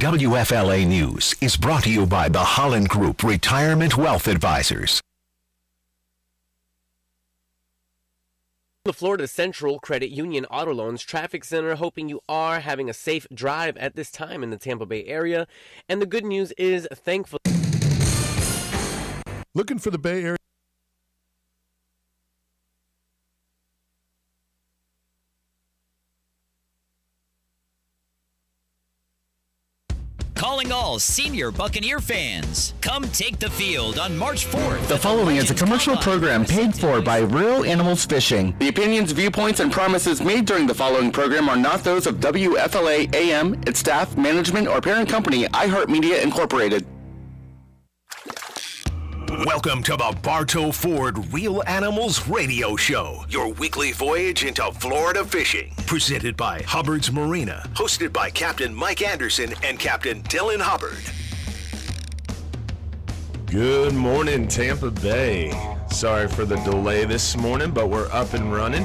WFLA News is brought to you by the Holland Group Retirement Wealth Advisors. The Florida Central Credit Union Auto Loans Traffic Center, hoping you are having a safe drive at this time in the Tampa Bay area. And the good news is, thankfully, looking for the Bay Area. Calling all senior Buccaneer fans. Come take the field on March 4th. The following is a commercial program paid for by Real Animals Fishing. The opinions, viewpoints, and promises made during the following program are not those of WFLA AM, its staff, management, or parent company, iHeartMedia Incorporated. Welcome to the Bartow Ford Real Animals Radio Show, your weekly voyage into Florida fishing. Presented by Hubbard's Marina, hosted by Captain Mike Anderson and Captain Dylan Hubbard. Good morning, Tampa Bay. Sorry for the delay this morning, but we're up and running.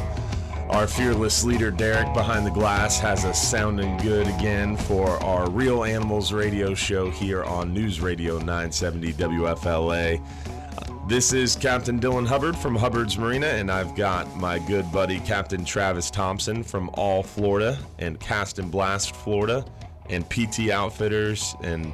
Our fearless leader, Derek, behind the glass, has us sounding good again for our Real Animals Radio Show here on News Radio 970 WFLA. This is Captain Dylan Hubbard from Hubbard's Marina, and I've got my good buddy, Captain Travis Thompson from All Florida and Cast and Blast Florida and PT Outfitters and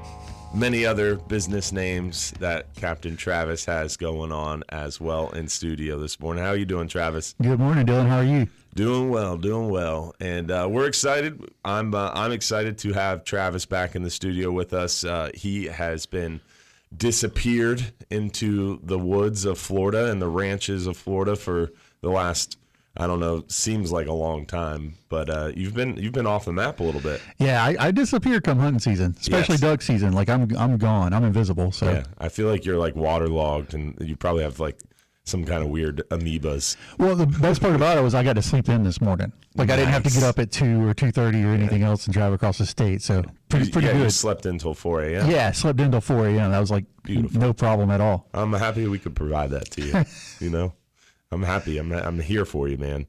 many other business names that Captain Travis has going on as well in studio this morning. How are you doing, Travis? Good morning, Dylan. How are you? Doing well. And we're excited. I'm excited to have Travis back in the studio with us. He has been disappeared into the woods of Florida and the ranches of Florida for the last, I don't know, seems like a long time, but you've been off the map a little bit. Yeah, I disappear come hunting season, especially duck season. Like I'm gone. I'm invisible. So yeah, I feel like you're like waterlogged, and you probably have like some kind of weird amoebas. Well, the best part about it was I got to sleep in this morning. Like I didn't have to get up at 2 or 2:30 or anything else and drive across the state. So pretty good. You slept until 4 a.m. Yeah, I slept until 4 a.m. That was like beautiful. No problem at all. I'm happy we could provide that to you. You know, I'm happy. I'm here for you, man.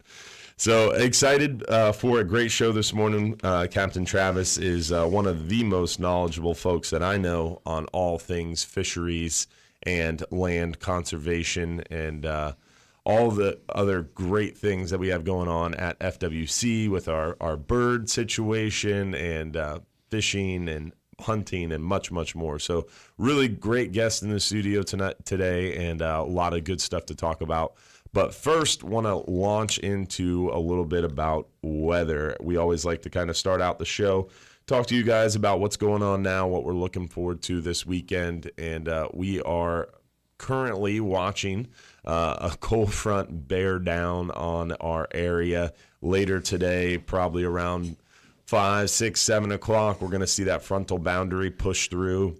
So excited for a great show this morning. Captain Travis is one of the most knowledgeable folks that I know on all things fisheries and land conservation and all the other great things that we have going on at FWC with our bird situation and fishing and hunting and much, much more. So really great guest in the studio today and a lot of good stuff to talk about. But first, want to launch into a little bit about weather. We always like to kind of start out the show, talk to you guys about what's going on now, what we're looking forward to this weekend. And we are currently watching a cold front bear down on our area later today, probably around 5, 6, 7 o'clock. We're going to see that frontal boundary push through.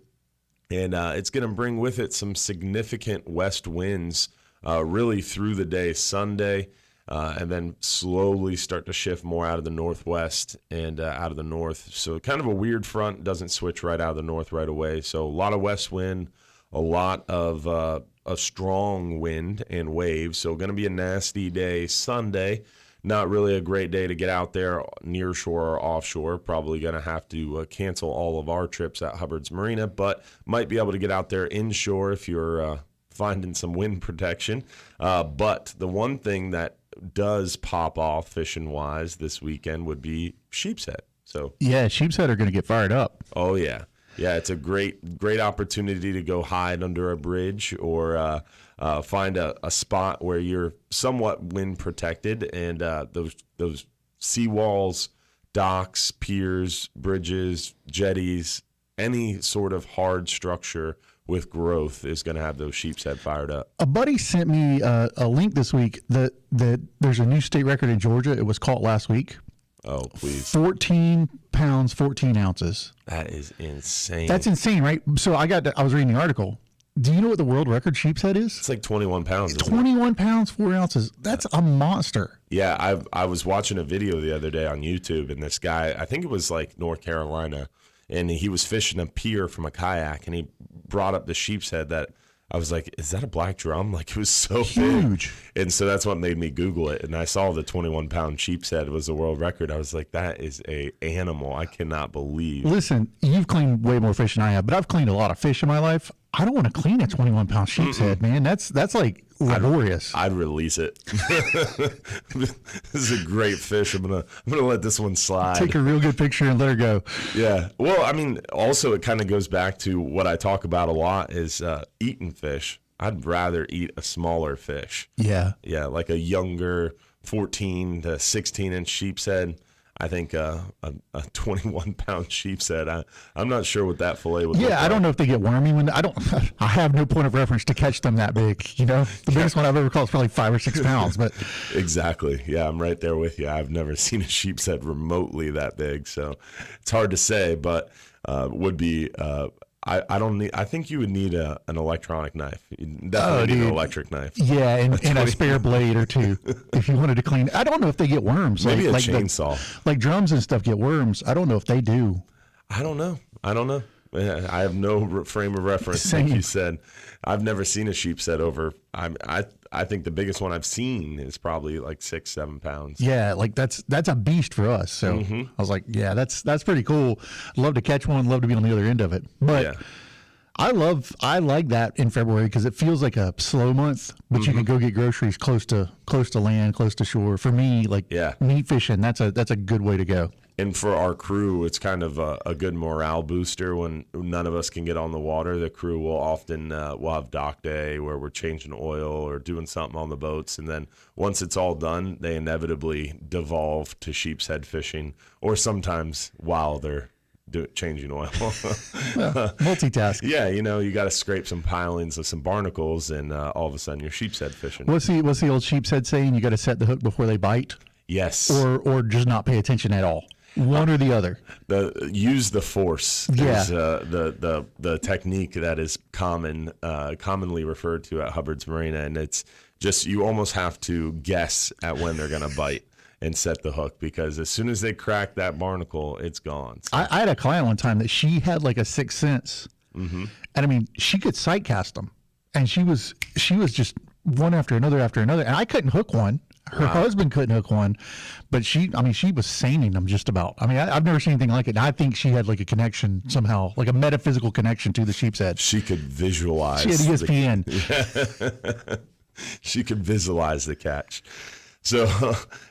And it's going to bring with it some significant west winds really through the day Sunday, and then slowly start to shift more out of the northwest and out of the north. So kind of a weird front, doesn't switch right out of the north right away. So a lot of west wind, a lot of a strong wind and waves. So going to be a nasty day Sunday. Not really a great day to get out there near shore or offshore. Probably going to have to cancel all of our trips at Hubbard's Marina, but might be able to get out there inshore if you're finding some wind protection. But the one thing that does pop off fishing-wise this weekend would be sheepshead. So yeah, sheepshead are going to get fired up. Oh, yeah. Yeah, it's a great opportunity to go hide under a bridge or find a spot where you're somewhat wind protected, and those seawalls, docks, piers, bridges, jetties, any sort of hard structure with growth is going to have those sheepshead fired up. A buddy sent me a link this week that there's a new state record in Georgia. It was caught last week. Oh, please. 14 pounds, 14 ounces. That is insane. That's insane, right? So I was reading the article. Do you know what the world record sheepshead is? It's like 21 pounds. 21 pounds, 4 ounces. That's a monster. Yeah, I was watching a video the other day on YouTube, and this guy, I think it was like North Carolina, and he was fishing a pier from a kayak, and he brought up the sheepshead that I was like, is that a black drum? Like, it was so Huge. big. And so that's what made me Google it. And I saw the 21-pound sheepshead was the world record. I was like, that is a animal. I cannot believe. Listen, you've cleaned way more fish than I have, but I've cleaned a lot of fish in my life. I don't want to clean a 21-pound sheepshead, man. That's like laborious. I'd release it. This is a great fish. I'm gonna let this one slide. Take a real good picture and let her go. Yeah. Well, I mean, also it kind of goes back to what I talk about a lot is eating fish. I'd rather eat a smaller fish. Yeah. Yeah, like a younger 14 to 16-inch sheepshead. I think a 21-pound sheepshead. I'm not sure what that fillet would look like. Yeah, I don't know if they get wormy when I have no point of reference to catch them that big. You know, the biggest one I've ever caught is probably 5 or 6 pounds. But exactly. Yeah, I'm right there with you. I've never seen a sheepshead remotely that big, so it's hard to say. But would be. I don't need. I think you would need an electronic knife. You definitely need an electric knife. Yeah, and a spare blade or two if you wanted to clean. I don't know if they get worms. Maybe a like chainsaw. Like drums and stuff get worms. I don't know if they do. I don't know. Yeah, I have no frame of reference. Same. Like you said, I've never seen a sheepshead over. I think the biggest one I've seen is probably like 6-7 pounds. Yeah, like that's a beast for us. So I was like, yeah, that's pretty cool. Love to catch one. Love to be on the other end of it. But Yeah. I like that in February because it feels like a slow month, but you can go get groceries close to land, close to shore. For me, like meat fishing, that's a good way to go. And for our crew, it's kind of a good morale booster when none of us can get on the water. The crew will often we'll have dock day where we're changing oil or doing something on the boats. And then once it's all done, they inevitably devolve to sheepshead fishing, or sometimes while they're changing oil. Multitask. Yeah, you got to scrape some pilings of some barnacles, and all of a sudden you're sheepshead fishing. What's the old sheepshead saying? You got to set the hook before they bite? Yes. Or just not pay attention at all. One or the other. Use the force Yeah. is the technique that is commonly referred to at Hubbard's Marina, and it's just you almost have to guess at when they're going to bite and set the hook, because as soon as they crack that barnacle, it's gone. So. I had a client one time that she had like a sixth sense, and I mean she could sight cast them, and she was just one after another, and I couldn't hook one. Her husband couldn't hook one, but she was seining them just about. I mean, I've never seen anything like it. And I think she had like a connection somehow, like a metaphysical connection to the sheepshead. She could visualize. She had ESPN. She could visualize the catch. So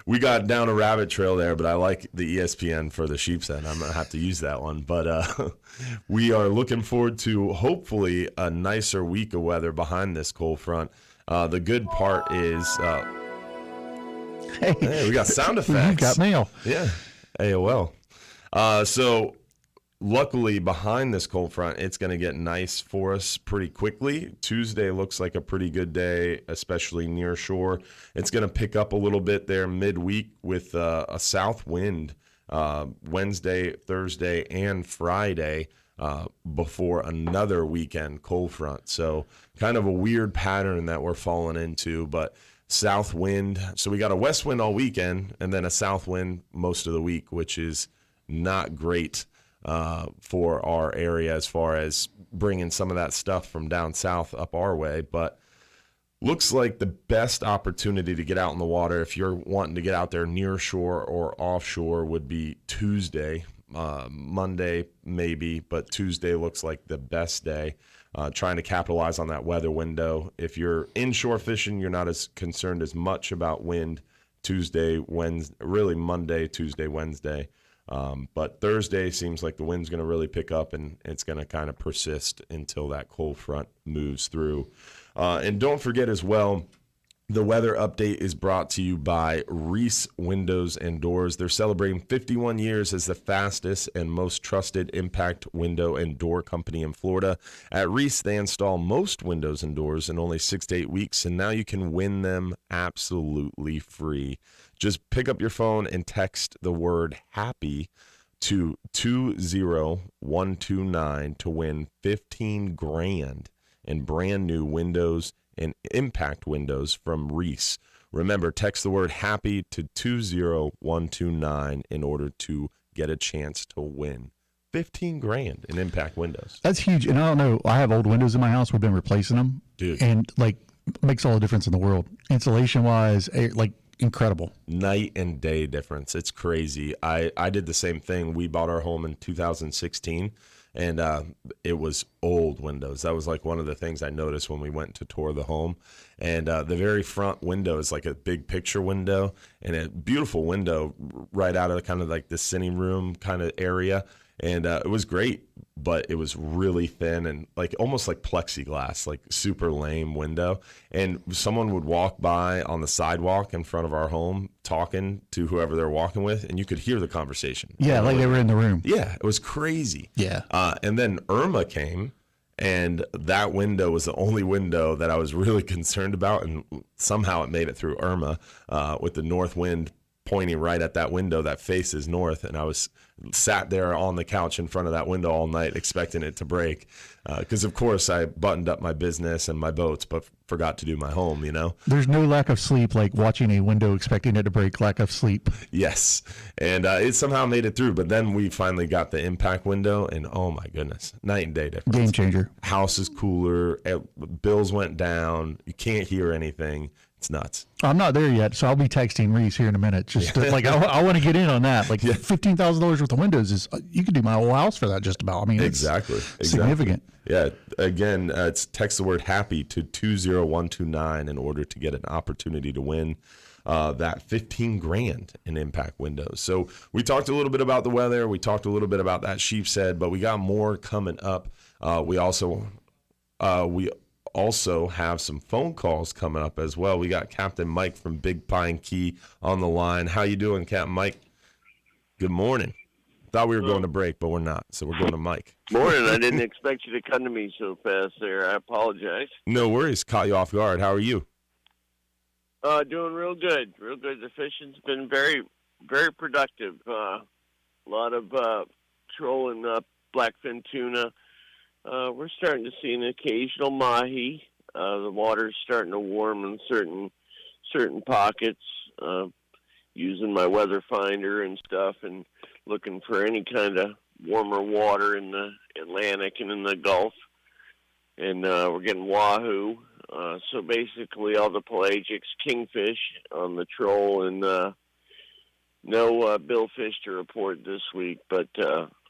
we got down a rabbit trail there, but I like the ESPN for the sheepshead. I'm going to have to use that one. But we are looking forward to hopefully a nicer week of weather behind this cold front. The good part is... Hey, we got sound effects. You got mail. Yeah, AOL. So luckily behind this cold front, it's going to get nice for us pretty quickly. Tuesday looks like a pretty good day, especially near shore. It's going to pick up a little bit there midweek with a south wind Wednesday, Thursday, and Friday before another weekend cold front. So kind of a weird pattern that we're falling into, but south wind. So we got a west wind all weekend and then a south wind most of the week, which is not great for our area as far as bringing some of that stuff from down south up our way. But looks like the best opportunity to get out in the water if you're wanting to get out there near shore or offshore would be Tuesday. Monday maybe, but Tuesday looks like the best day. Trying to capitalize on that weather window. If you're inshore fishing, you're not as concerned as much about wind Tuesday, Wednesday, really Monday, Tuesday, Wednesday. But Thursday seems like the wind's going to really pick up, and it's going to kind of persist until that cold front moves through. And don't forget as well, the weather update is brought to you by Reese Windows and Doors. They're celebrating 51 years as the fastest and most trusted impact window and door company in Florida. At Reese, they install most windows and doors in only 6 to 8 weeks, and now you can win them absolutely free. Just pick up your phone and text the word HAPPY to 20129 to win $15,000 in brand new windows and impact windows from Reese. Remember, text the word HAPPY to 20129 in order to get a chance to win 15 grand in impact windows. That's huge. And I don't know, I have old windows in my house. We've been replacing them. Dude. And like makes all the difference in the world. Insulation wise, like incredible. Night and day difference. It's crazy. I did the same thing. We bought our home in 2016, and it was old windows. That was like one of the things I noticed when we went to tour the home. And the very front window is like a big picture window and a beautiful window right out of kind of like the sitting room kind of area. And it was great, but it was really thin and like almost like plexiglass, like super lame window. And someone would walk by on the sidewalk in front of our home talking to whoever they're walking with, and you could hear the conversation. Yeah, like they were in the room. Yeah, it was crazy. Yeah. And then Irma came, and that window was the only window that I was really concerned about, and somehow it made it through Irma with the north wind pointing right at that window that faces north, and I was sat there on the couch in front of that window all night expecting it to break because of course I buttoned up my business and my boats but forgot to do my home, you know. There's no lack of sleep like watching a window expecting it to break. Lack of sleep. Yes, and it somehow made it through, but then we finally got the impact window, and oh my goodness, night and day difference. Game changer. House is cooler, bills went down, you can't hear anything. It's nuts. I'm not there yet, so I'll be texting Reese here in a minute. Just to, like I want to get in on that. Like $15,000 worth of windows is you could do my whole house for that just about. I mean, exactly. Significant. Yeah. Again, it's text the word happy to 20129 in order to get an opportunity to win that 15 grand in impact windows. So we talked a little bit about the weather. We talked a little bit about that sheep's head, but we got more coming up. We also have some phone calls coming up as well. We got Captain Mike from Big Pine Key on the line. How you doing, Captain Mike? Good morning. Thought we were going to break, but we're not, so we're going to Mike. Morning. I didn't expect you to come to me so fast there. I apologize. No worries. Caught you off guard. How are you? Doing real good. Real good. The fishing's been very, very productive. A lot of trolling blackfin tuna. We're starting to see an occasional mahi. The water's starting to warm in certain pockets. Using my weather finder and stuff, and looking for any kind of warmer water in the Atlantic and in the Gulf. And we're getting wahoo. So basically, all the pelagics, kingfish on the troll, and no billfish to report this week, but.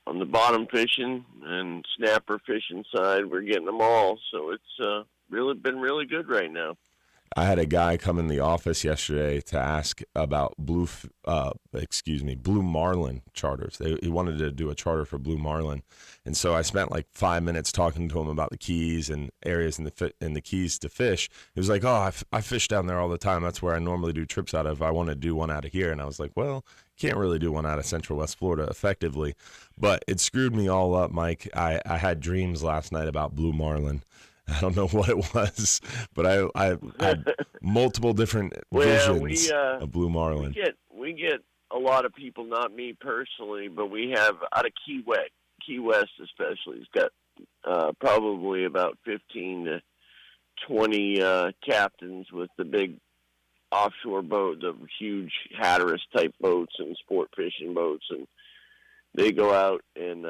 On the bottom fishing and snapper fishing side, we're getting them all. So it's really been really good right now. I had a guy come in the office yesterday to ask about blue marlin charters. He wanted to do a charter for blue marlin, and so I spent like 5 minutes talking to him about the Keys and areas in the Keys to fish. He was like, "Oh, I fish down there all the time. That's where I normally do trips out of. I want to do one out of here." And I was like, "Well, can't really do one out of Central West Florida effectively," but it screwed me all up, Mike. I had dreams last night about blue marlin. I don't know what it was, but I had multiple different visions of blue marlin. We get a lot of people, not me personally, but we have out of Key West especially, it's got probably about 15 to 20 captains with the big offshore boat, the huge Hatteras type boats and sport fishing boats, and they go out and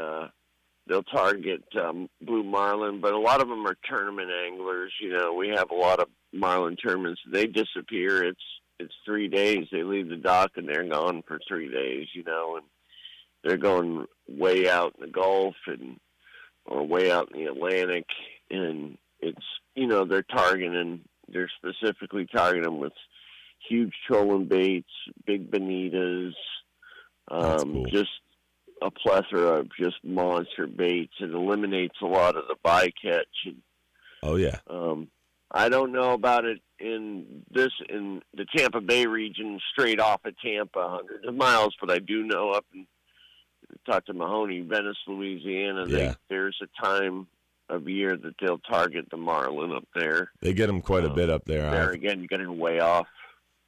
they'll target blue marlin, but a lot of them are tournament anglers. You know, we have a lot of marlin tournaments. They disappear. It's 3 days. They leave the dock and they're gone for 3 days. You know, and they're going way out in the Gulf or way out in the Atlantic, and it's they're specifically targeting them with huge trolling baits, big bonitas, cool. Just a plethora of just monster baits. It eliminates a lot of the bycatch. Oh yeah. I don't know about it in the Tampa Bay region, straight off of Tampa, hundreds of miles, but I do know up in talk to Mahoney, Venice, Louisiana. Yeah. There's a time of year that they'll target the marlin up there. They get them quite a bit up there. There again, you're getting way off.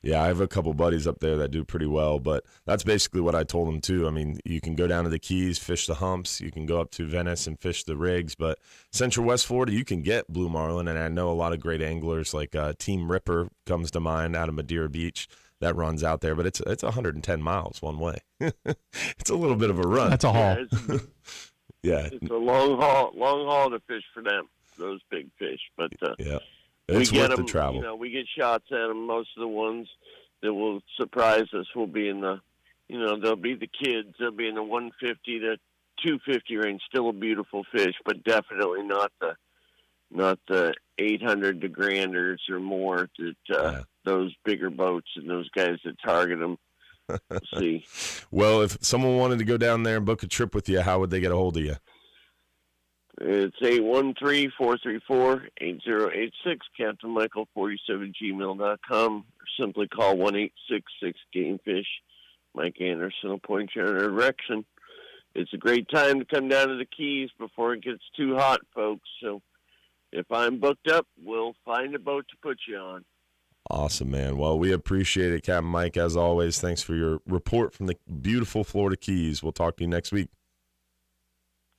Yeah, I have a couple buddies up there that do pretty well, but that's basically what I told them too. I mean, you can go down to the Keys, fish the humps. You can go up to Venice and fish the rigs, but Central West Florida, you can get blue marlin, and I know a lot of great anglers like Team Ripper comes to mind out of Madeira Beach that runs out there, but it's 110 miles one way. It's a little bit of a run. That's a haul. Yeah. It's a long haul to fish for them, those big fish. But yeah, we it's get worth them, the travel. we get shots at them. Most of the ones that will surprise us will be in the, they'll be the kids. They'll be in the 150 to 250 range. Still a beautiful fish, but definitely not the 800 to granders or more that those bigger boats and those guys that target them see. Well, if someone wanted to go down there and book a trip with you, how would they get a hold of you? It's 813-434-8086, CaptainMichael47gmail.com, or simply call 1-866-GAMEFISH. Mike Anderson will point you in our direction. It's a great time to come down to the Keys before it gets too hot, folks. So if I'm booked up, we'll find a boat to put you on. Awesome, man. Well, we appreciate it, Captain Mike, as always. Thanks for your report from the beautiful Florida Keys. We'll talk to you next week.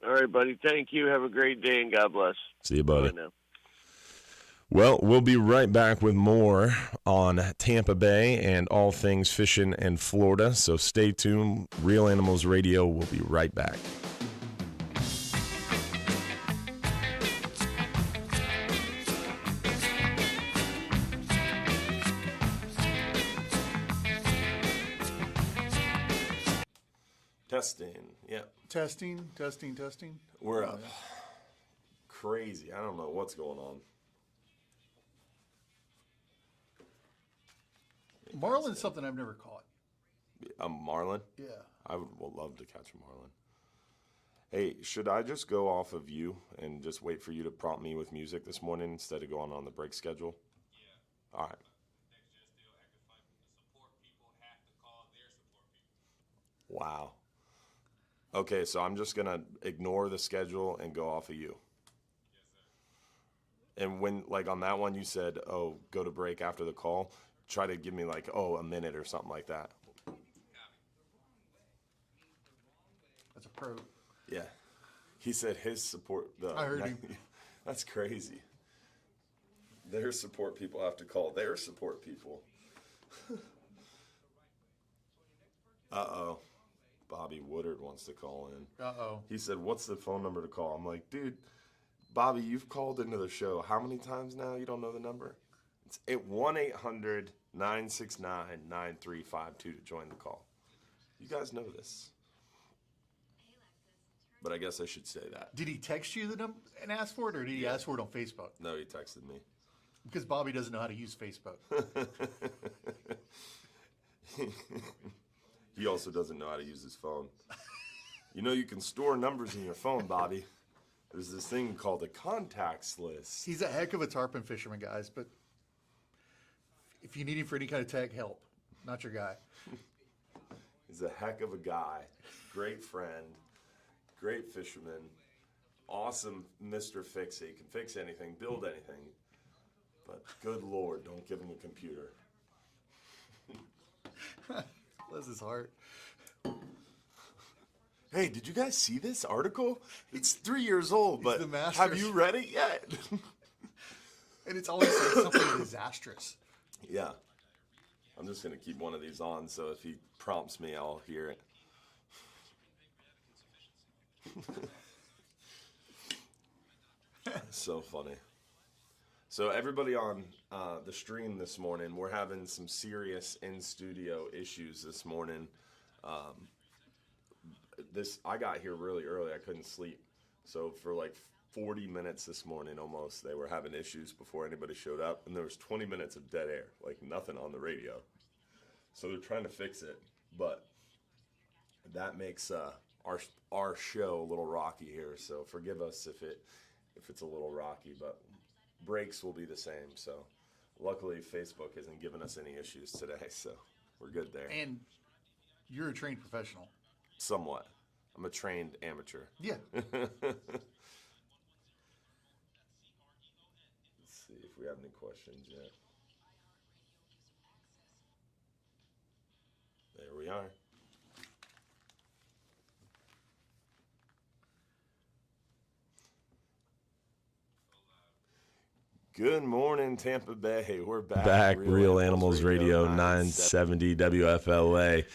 All right, buddy. Thank you. Have a great day, and God bless. See you, buddy. Bye now. Well, we'll be right back with more on Tampa Bay and all things fishing in Florida. So stay tuned. Real Animals Radio will be right back. Testing. Yeah. Testing. We're up. Crazy. I don't know what's going on. Marlin's something I've never caught. A marlin? Yeah. I would love to catch a marlin. Hey, should I just go off of you and just wait for you to prompt me with music this morning instead of going on the break schedule? Yeah. All right. Wow. Okay, so I'm just going to ignore the schedule and go off of you. And when, like on that one, you said, oh, go to break after the call, try to give me like, a minute or something like that. That's a pro. Yeah. He said his support. I heard him. That's crazy. Their support people have to call their support people. Uh-oh. Bobby Woodard wants to call in. Uh-oh. He said, what's the phone number to call? I'm like, dude, Bobby, you've called into the show how many times now? You don't know the number? It's 1-800-969-9352 to join the call. You guys know this. But I guess I should say that. Did he text you the number and ask for it, or did he ask for it on Facebook? No, he texted me. Because Bobby doesn't know how to use Facebook. He also doesn't know how to use his phone. You know, you can store numbers in your phone, Bobby. There's this thing called a contacts list. He's a heck of a tarpon fisherman, guys, but if you need him for any kind of tech help, not your guy. He's a heck of a guy. Great friend. Great fisherman. Awesome Mr. Fix-It. He can fix anything, build anything. But good Lord, don't give him a computer. Bless his heart. Hey, did you guys see this article? It's 3 years old, but the master. have you read it yet? And it's always like something disastrous. Yeah. I'm just going to keep one of these on, so if he prompts me, I'll hear it. So funny. So everybody on the stream this morning, we're having some serious in-studio issues this morning. I got here really early. I couldn't sleep. So for like 40 minutes this morning almost, they were having issues before anybody showed up. And there was 20 minutes of dead air, like nothing on the radio. So they're trying to fix it. But that makes our show a little rocky here. So forgive us if it's a little rocky, but breaks will be the same. So luckily Facebook isn't giving us any issues today, so we're good there. And you're a trained professional. Somewhat. I'm a trained amateur. Yeah. Let's see if we have any questions yet. There we are. Good morning, Tampa Bay. We're back. Real Animals Radio 970 WFLA.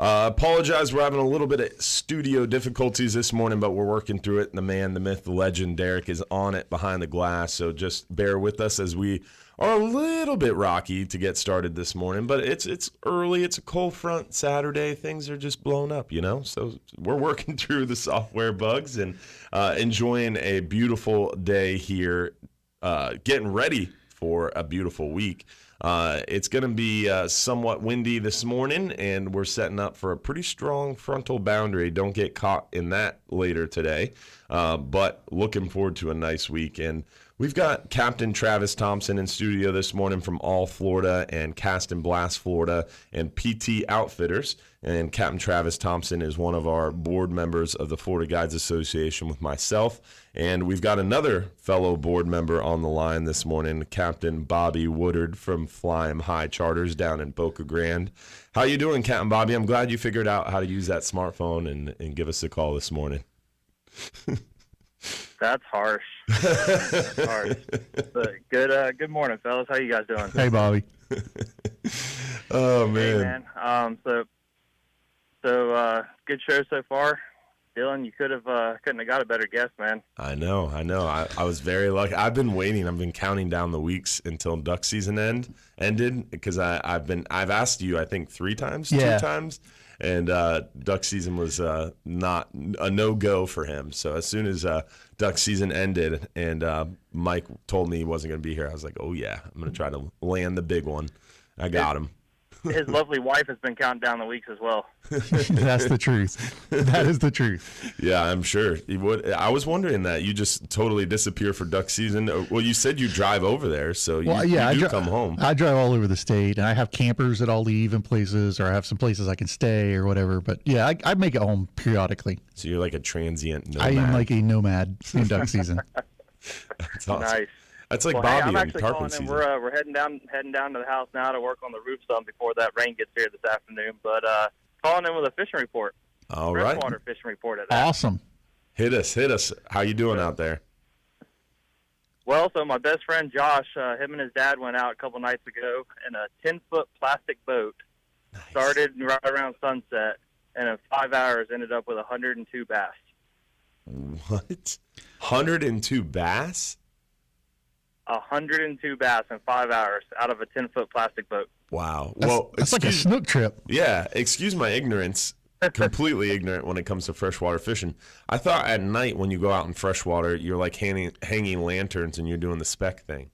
Apologize, we're having a little bit of studio difficulties this morning, but we're working through it. The man, the myth, the legend, Derek is on it behind the glass, so just bear with us as we are a little bit rocky to get started this morning. But it's early, it's a cold front Saturday, things are just blown up, so we're working through the software bugs and enjoying a beautiful day here, getting ready for a beautiful week. It's going to be somewhat windy this morning, and we're setting up for a pretty strong frontal boundary. Don't get caught in that later today, but looking forward to a nice week. And we've got Captain Travis Thompson in studio this morning from All Florida and Cast and Blast Florida and PT Outfitters. And Captain Travis Thompson is one of our board members of the Florida Guides Association with myself. And we've got another fellow board member on the line this morning, Captain Bobby Woodard from Fly 'em High Charters down in Boca Grande. How you doing, Captain Bobby? I'm glad you figured out how to use that smartphone and give us a call this morning. That's harsh. Harsh. But good morning, fellas. How you guys doing? Hey, Bobby. Oh, man. Hey, man. So good show so far. Dylan, you couldn't have got a better guess, man. I know. I was very lucky. I've been waiting. I've been counting down the weeks until duck season ended because I've asked you, I think, 2 times, and duck season was not a no-go for him. So as soon as duck season ended and Mike told me he wasn't going to be here, I was like, oh, yeah, I'm going to try to land the big one. I got him. His lovely wife has been counting down the weeks as well. That's the truth. That is the truth. Yeah, I'm sure he would. I was wondering that you just totally disappear for duck season. Well, you said you drive over there, so you do come home. I drive all over the state, and I have campers that I'll leave in places, or I have some places I can stay or whatever. But yeah, I make it home periodically. So you're like a transient nomad. I am like a nomad in duck season. That's awesome. Nice. That's like Well, hey, Bobby I'm in actually tarpon calling season. in. We're heading down to the house now to work on the roof some before that rain gets here this afternoon. But calling in with a fishing report. All right. Freshwater fishing report at that. Awesome. Hit us. How you doing out there? Well, so my best friend Josh, him and his dad went out a couple nights ago in a 10-foot plastic boat. Nice. Started right around sunset, and in 5 hours ended up with 102 bass. What? 102 bass? 102 bass in 5 hours out of a 10-foot plastic boat. Wow. That's like a snook trip. Yeah. Excuse my ignorance. Completely ignorant when it comes to freshwater fishing. I thought at night when you go out in freshwater, you're like hanging lanterns and you're doing the speck thing.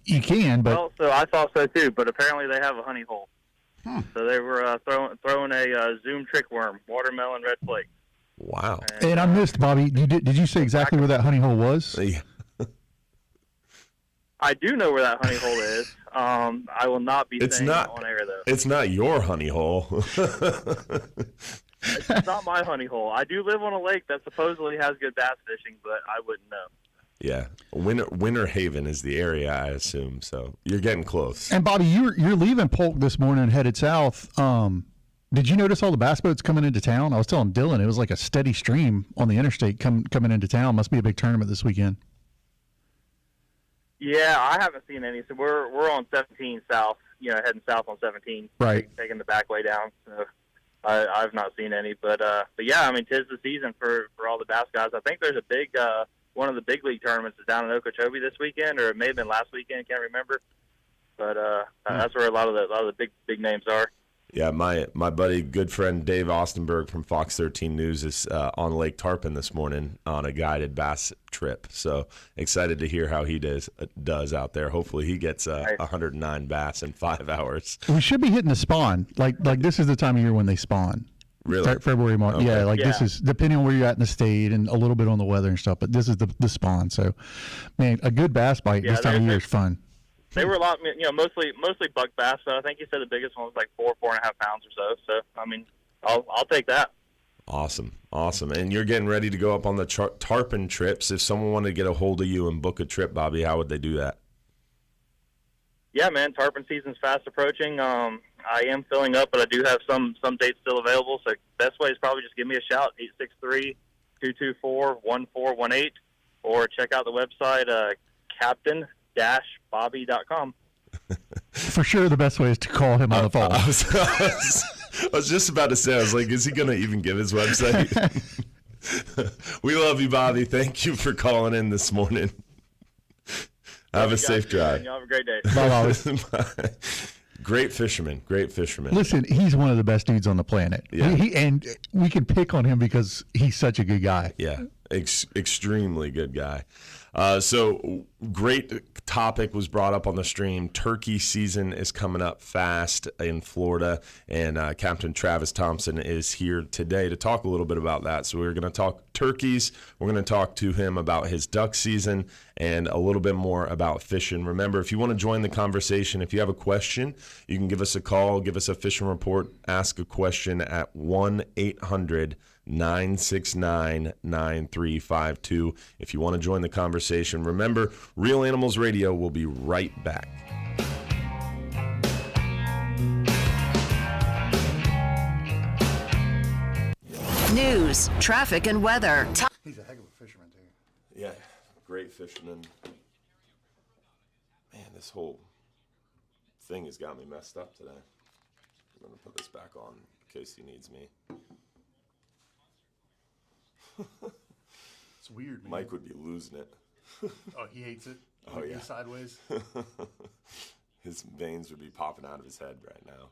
You can, but... Well, so I thought so too, but apparently they have a honey hole. So they were throwing a Zoom trick worm, watermelon red flake. Wow. And I missed, Bobby. Did you say exactly where that honey hole was? Yeah. I do know where that honey hole is. I will not be saying it on air, though. It's not your honey hole. It's not my honey hole. I do live on a lake that supposedly has good bass fishing, but I wouldn't know. Yeah. Winter Haven is the area, I assume. So you're getting close. And, Bobby, you're leaving Polk this morning and headed south. Did you notice all the bass boats coming into town? I was telling Dylan it was like a steady stream on the interstate coming into town. Must be a big tournament this weekend. Yeah, I haven't seen any. So we're on 17 south, heading south on 17. Right. Taking the back way down. So I've not seen any. But yeah, I mean, 'tis the season for all the bass guys. I think there's a big, one of the big league tournaments is down in Okeechobee this weekend, or it may have been last weekend. Can't remember. But that's where a lot of the big names are. Yeah, my buddy, good friend Dave Austenberg from Fox 13 News is on Lake Tarpon this morning on a guided bass trip. So excited to hear how he does out there. Hopefully he gets 109 bass in 5 hours. We should be hitting the spawn. Like this is the time of year when they spawn. Really? February, March. Okay. Yeah, this is depending on where you're at in the state and a little bit on the weather and stuff. But this is the spawn. So, man, a good bass bite this time of year is fun. They were a lot, mostly buck bass. So I think you said the biggest one was like 4.5 pounds or so. So I mean, I'll take that. Awesome. And you're getting ready to go up on the tarpon trips. If someone wanted to get a hold of you and book a trip, Bobby, how would they do that? Yeah, man, tarpon season's fast approaching. I am filling up, but I do have some dates still available. So best way is probably just give me a shout, 863-224-1418, or check out the website, Captain-Bobby.com. For sure, the best way is to call him on the phone. I was just about to say, I was like, is he going to even give his website? We love you, Bobby. Thank you for calling in this morning. Have a safe drive. Y'all have a great day. Bye. Great fisherman. Listen, he's one of the best dudes on the planet. Yeah. And we can pick on him because he's such a good guy. Yeah, extremely good guy. So great topic was brought up on the stream. Turkey season is coming up fast in Florida, and Captain Travis Thompson is here today to talk a little bit about that. So we're going to talk turkeys. We're going to talk to him about his duck season and a little bit more about fishing. Remember, if you want to join the conversation, if you have a question, you can give us a call, give us a fishing report, ask a question at 1-800-969-9352. If you want to join the conversation, remember, Real Animals Radio will be right back. News, traffic, and weather. He's a heck of a fisherman, too. Yeah, great fisherman. Man, this whole thing has got me messed up today. I'm going to put this back on in case he needs me. It's weird, man. Mike would be losing it. Oh, he hates it? Oh, yeah. Sideways? His veins would be popping out of his head right now.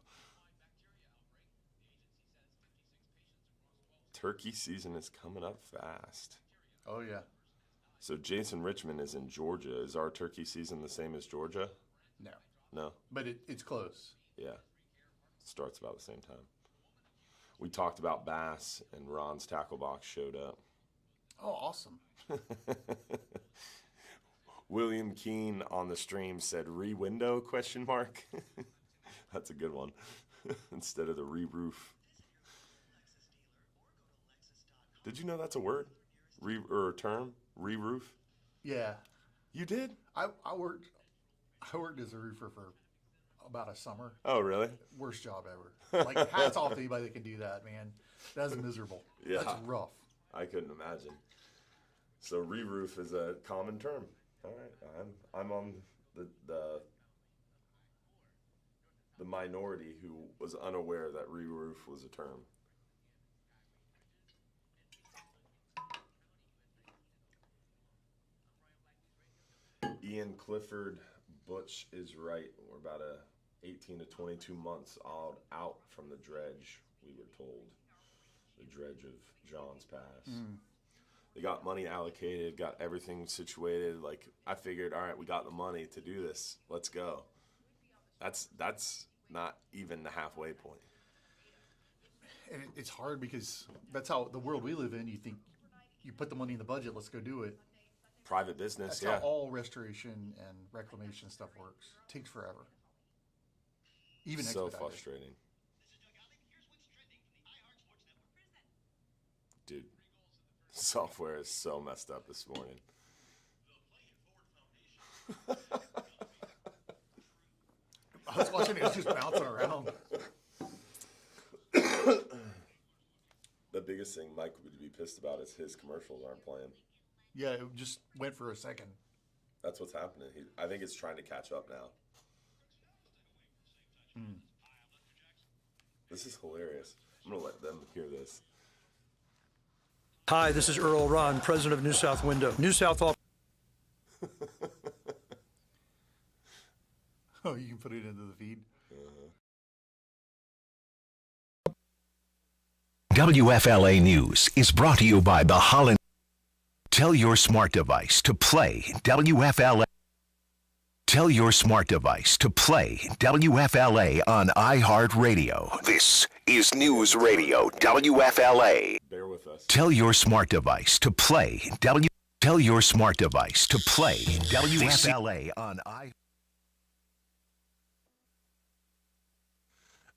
Turkey season is coming up fast. Oh, yeah. So Jason Richmond is in Georgia. Is our turkey season the same as Georgia? No. No? But it's close. Yeah. Starts about the same time. We talked about bass, and Ron's tackle box showed up. Oh, awesome. William Keene on the stream said re-window, ? That's a good one. Instead of the re-roof. Did you know that's a word? Or a term? Re-roof? Yeah. You did? I worked as a roofer for about a summer. Oh, really? Worst job ever. Like, hats off to anybody that can do that, man. That's miserable. Yeah. That's rough. I couldn't imagine. So re-roof is a common term. All right, I'm on the minority who was unaware that re-roof was a term. Ian Clifford, Butch is right. We're about 18 to 22 months out from the dredge, we were told. The dredge of John's Pass. They got money allocated, got everything situated. Like, I figured, all right, we got the money to do this. Let's go. That's not even the halfway point. And it's hard because that's how the world we live in. You think you put the money in the budget, let's go do it. Private business, That's how all restoration and reclamation stuff works. It takes forever. Even so expedited. frustrating. Dude, software is so messed up this morning. I was watching it was just bouncing around. The biggest thing Mike would be pissed about is his commercials aren't playing. Yeah, it just went for a second. That's what's happening. I think it's trying to catch up now. This is hilarious. I'm going to let them hear this. Hi, this is Earl Ron, president of New South Window. New South office. Oh, you can put it into the feed? WFLA News is brought to you by the Holland. Tell your smart device to play WFLA. Tell your smart device to play WFLA on iHeartRadio. This is News Radio WFLA. Bear with us. Tell your smart device to play Tell your smart device to play WFLA on iHeartRadio.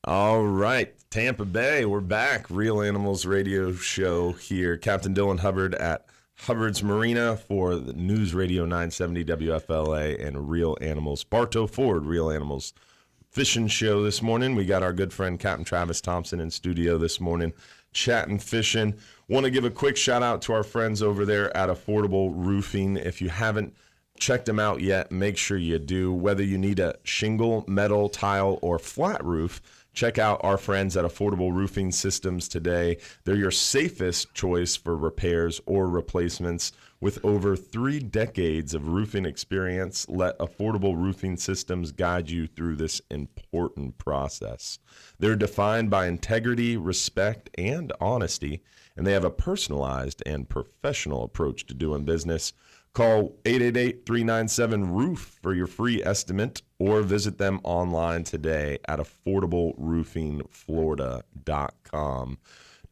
All right, Tampa Bay, we're back. Real Animals Radio Show here. Captain Dylan Hubbard at Hubbard's Marina for the News Radio 970 WFLA and Real Animals. Bartow Ford, Real Animals Fishing Show this morning. We got our good friend Captain Travis Thompson in studio this morning, chatting fishing. Want to give a quick shout out to our friends over there at Affordable Roofing. If you haven't checked them out yet, make sure you do. Whether you need a shingle, metal, tile, or flat roof, Check out our friends at Affordable Roofing Systems today. They're your safest choice for repairs or replacements. With over 3 decades of roofing experience, let Affordable Roofing Systems guide you through this important process. They're defined by integrity, respect, and honesty, and they have a personalized and professional approach to doing business. Call 888-397-ROOF for your free estimate, or visit them online today at affordableroofingflorida.com.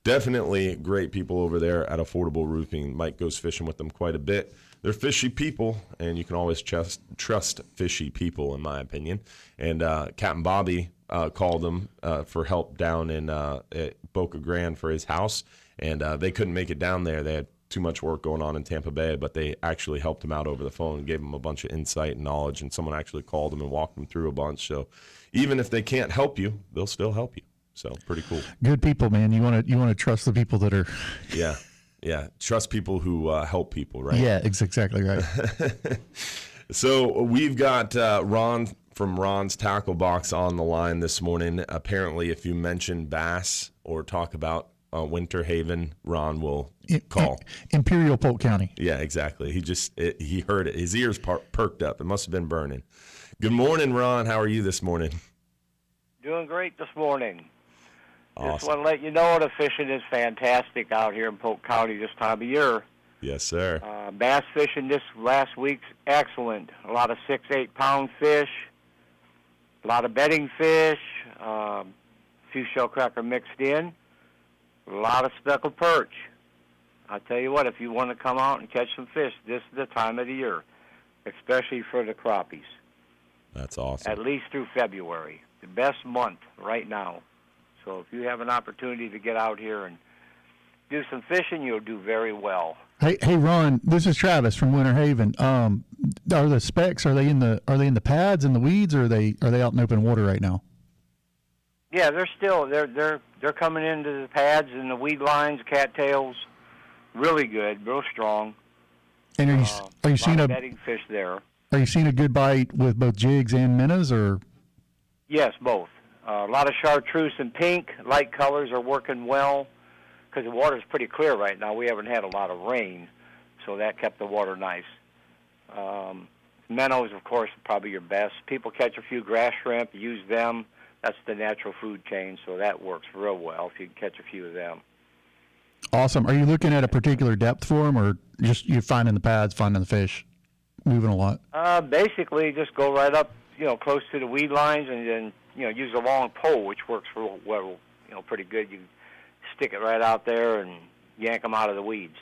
Definitely great people over there at Affordable Roofing. Mike goes fishing with them quite a bit. They're fishy people, and you can always trust fishy people, in my opinion. And Captain Bobby called them for help down in at Boca Grande for his house, and they couldn't make it down there. They had too much work going on in Tampa Bay, but they actually helped him out over the phone and gave him a bunch of insight and knowledge, and someone actually called him and walked him through a bunch. So even if they can't help you, they'll still help you. So pretty cool. Good people, man. You want to trust the people that are. Yeah. Trust people who help people, right? Yeah, it's exactly right. So we've got Ron from Ron's Tackle Box on the line this morning. Apparently, if you mention bass or talk about Winter Haven, Ron will call. Imperial Polk County. Yeah, exactly. He heard it. His ears perked up. It must have been burning. Good morning, Ron. How are you this morning? Doing great this morning. Awesome. Just want to let you know the fishing is fantastic out here in Polk County this time of year. Yes, sir. Bass fishing this last week's excellent. A lot of 6-8 pound fish, a lot of bedding fish, a few shellcracker mixed in, a lot of speckled perch. I'll tell you what, if you want to come out and catch some fish, this is the time of the year, especially for the crappies. That's awesome. At least through February, the best month right now. So if you have an opportunity to get out here and do some fishing, you'll do very well. Hey, Ron, this is Travis from Winter Haven. Are the specks, are they in the pads and the weeds, or are they out in open water right now? Yeah, they're coming into the pads and the weed lines, cattails, really good, real strong. And are you seeing a bedding fish there? Are you seeing a good bite with both jigs and minnows, or? Yes, both. A lot of chartreuse and pink, light colors are working well because the water's pretty clear right now. We haven't had a lot of rain, so that kept the water nice. Minnows, of course, probably your best. People catch a few grass shrimp, use them. That's the natural food chain, so that works real well if you can catch a few of them. Awesome. Are you looking at a particular depth for them, or just you finding the pads, finding the fish, moving a lot? Basically, just go right up, close to the weed lines, and then use a long pole, which works real well, pretty good. You stick it right out there and yank them out of the weeds.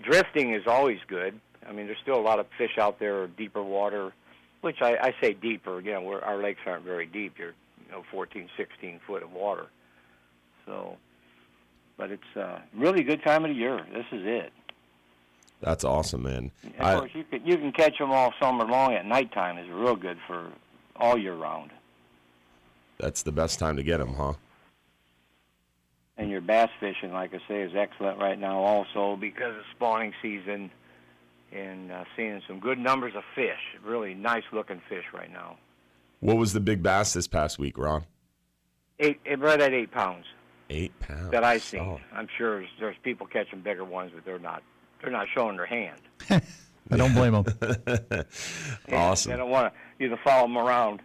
Drifting is always good. I mean, there's still a lot of fish out there, deeper water, which I say deeper. Our lakes aren't very deep. You're 14, 16 foot of water. So, but it's a really good time of the year. This is it. That's awesome, man. Of course, you can catch them all summer long. At nighttime is real good for all year round. That's the best time to get them, huh? And your bass fishing, like I say, is excellent right now also because of spawning season and seeing some good numbers of fish. Really nice-looking fish right now. What was the big bass this past week, Ron? Right at 8 pounds. 8 pounds. That I've seen. Oh. I'm sure there's people catching bigger ones, but they're not showing their hand. I don't blame them. Awesome. They don't want you to follow them around.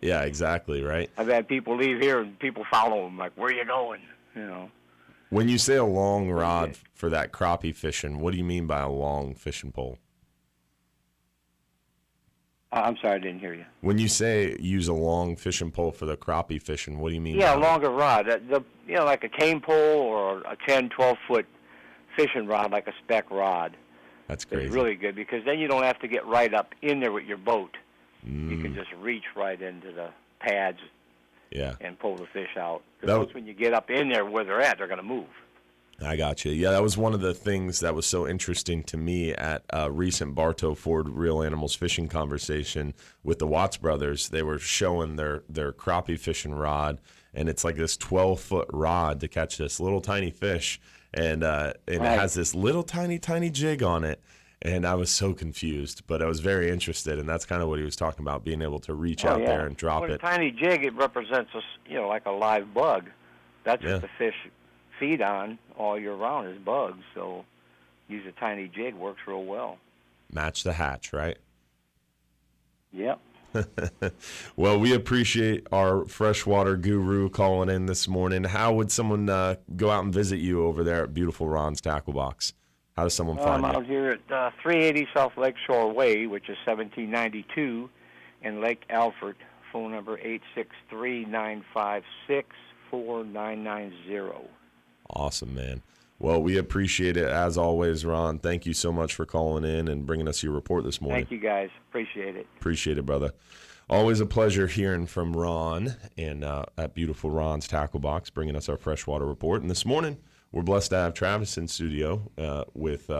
Yeah, exactly, right? I've had people leave here and people follow them, like, where are you going? When you say a long rod for that crappie fishing, what do you mean by a long fishing pole? I'm sorry, I didn't hear you. When you say use a long fishing pole for the crappie fishing, what do you mean? Yeah, a longer rod. Like a cane pole or a 10, 12-foot fishing rod, like a spec rod. That's crazy. It's really good because then you don't have to get right up in there with your boat. You can just reach right into the pads and pull the fish out. Because when you get up in there where they're at, they're going to move. I got you. Yeah, that was one of the things that was so interesting to me at a recent Bartow Ford Real Animals Fishing conversation with the Watts brothers. They were showing their crappie fishing rod, and it's like this 12-foot rod to catch this little tiny fish, and it has this little tiny jig on it. And I was so confused, but I was very interested, and that's kind of what he was talking about, being able to reach out there and drop it. A tiny jig, it represents like a live bug. That's what the fish feed on all year round is bugs. So use a tiny jig works real well. Match the hatch, right? Yep. Well, we appreciate our freshwater guru calling in this morning. How would someone go out and visit you over there at beautiful Ron's Tackle Box? How does someone find you? I'm out here at 380 South Lakeshore Way, which is 1792 in Lake Alfred. Phone number 863-956-4990. Awesome, man. Well, we appreciate it as always, Ron. Thank you so much for calling in and bringing us your report this morning. Thank you, guys. Appreciate it. Appreciate it, brother. Always a pleasure hearing from Ron and at beautiful Ron's Tackle Box, bringing us our freshwater report. And this morning, we're blessed to have Travis in studio with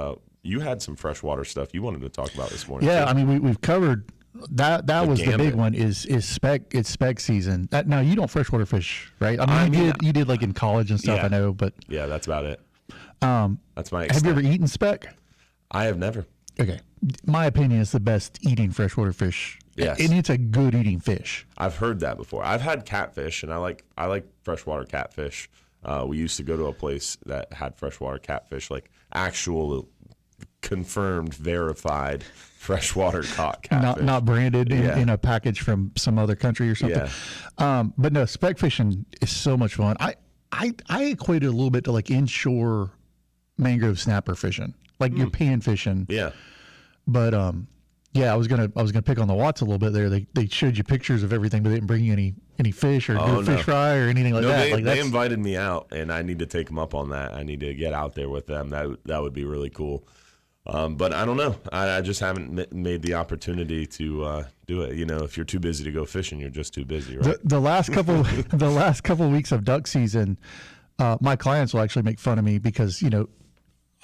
you had some freshwater stuff you wanted to talk about this morning. Yeah, too. I mean we've covered that. That was gambit. the big one. Is spec? It's spec season. Now you don't freshwater fish, right? I mean, you did like in college and stuff. Yeah. I know, but yeah, that's about it. That's my. Have you ever eaten spec? I have never. Okay, my opinion is the best eating freshwater fish. Yes. And it's a good eating fish. I've heard that before. I've had catfish, and I like freshwater catfish. We used to go to a place that had freshwater catfish, like actual confirmed, verified freshwater caught catfish. Not branded in a package from some other country or something. Yeah. But no, spec fishing is so much fun. I equate it a little bit to like inshore mangrove snapper fishing, like you're pan fishing. Yeah. But yeah, I was gonna pick on the Watts a little bit there. They showed you pictures of everything, but they didn't bring you any fish or do a fish fry or anything like that. They invited me out, and I need to take them up on that. I need to get out there with them. That would be really cool. But I don't know. I just haven't made the opportunity to do it. You know, if you're too busy to go fishing, you're just too busy, right? The last couple weeks of duck season, my clients will actually make fun of me because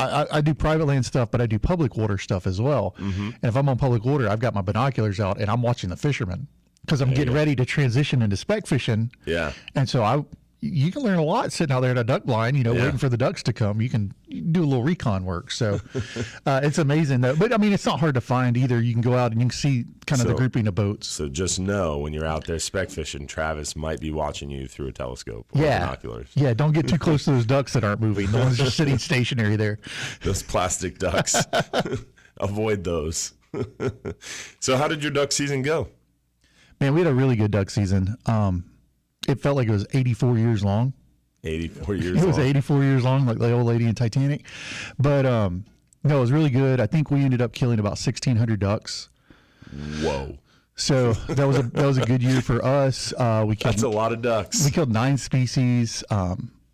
I do private land stuff, but I do public water stuff as well. Mm-hmm. And if I'm on public water, I've got my binoculars out and I'm watching the fishermen because I'm getting ready to transition into spec fishing. Yeah. And so you can learn a lot sitting out there at a duck blind, waiting for the ducks to come. You can do a little recon work. So it's amazing though. But I mean, it's not hard to find either. You can go out and you can see kind of the grouping of boats. So just know when you're out there spec fishing, Travis might be watching you through a telescope or binoculars. Yeah, don't get too close to those ducks that aren't moving. The ones just sitting stationary there. Those plastic ducks. Avoid those. So how did your duck season go? Man, we had a really good duck season. It felt like it was 84 years long. 84 years It was 84 years long, like the old lady in Titanic. But no, it was really good. I think we ended up killing about 1,600 ducks. Whoa. So that was a good year for us. That's a lot of ducks. We killed 9 species.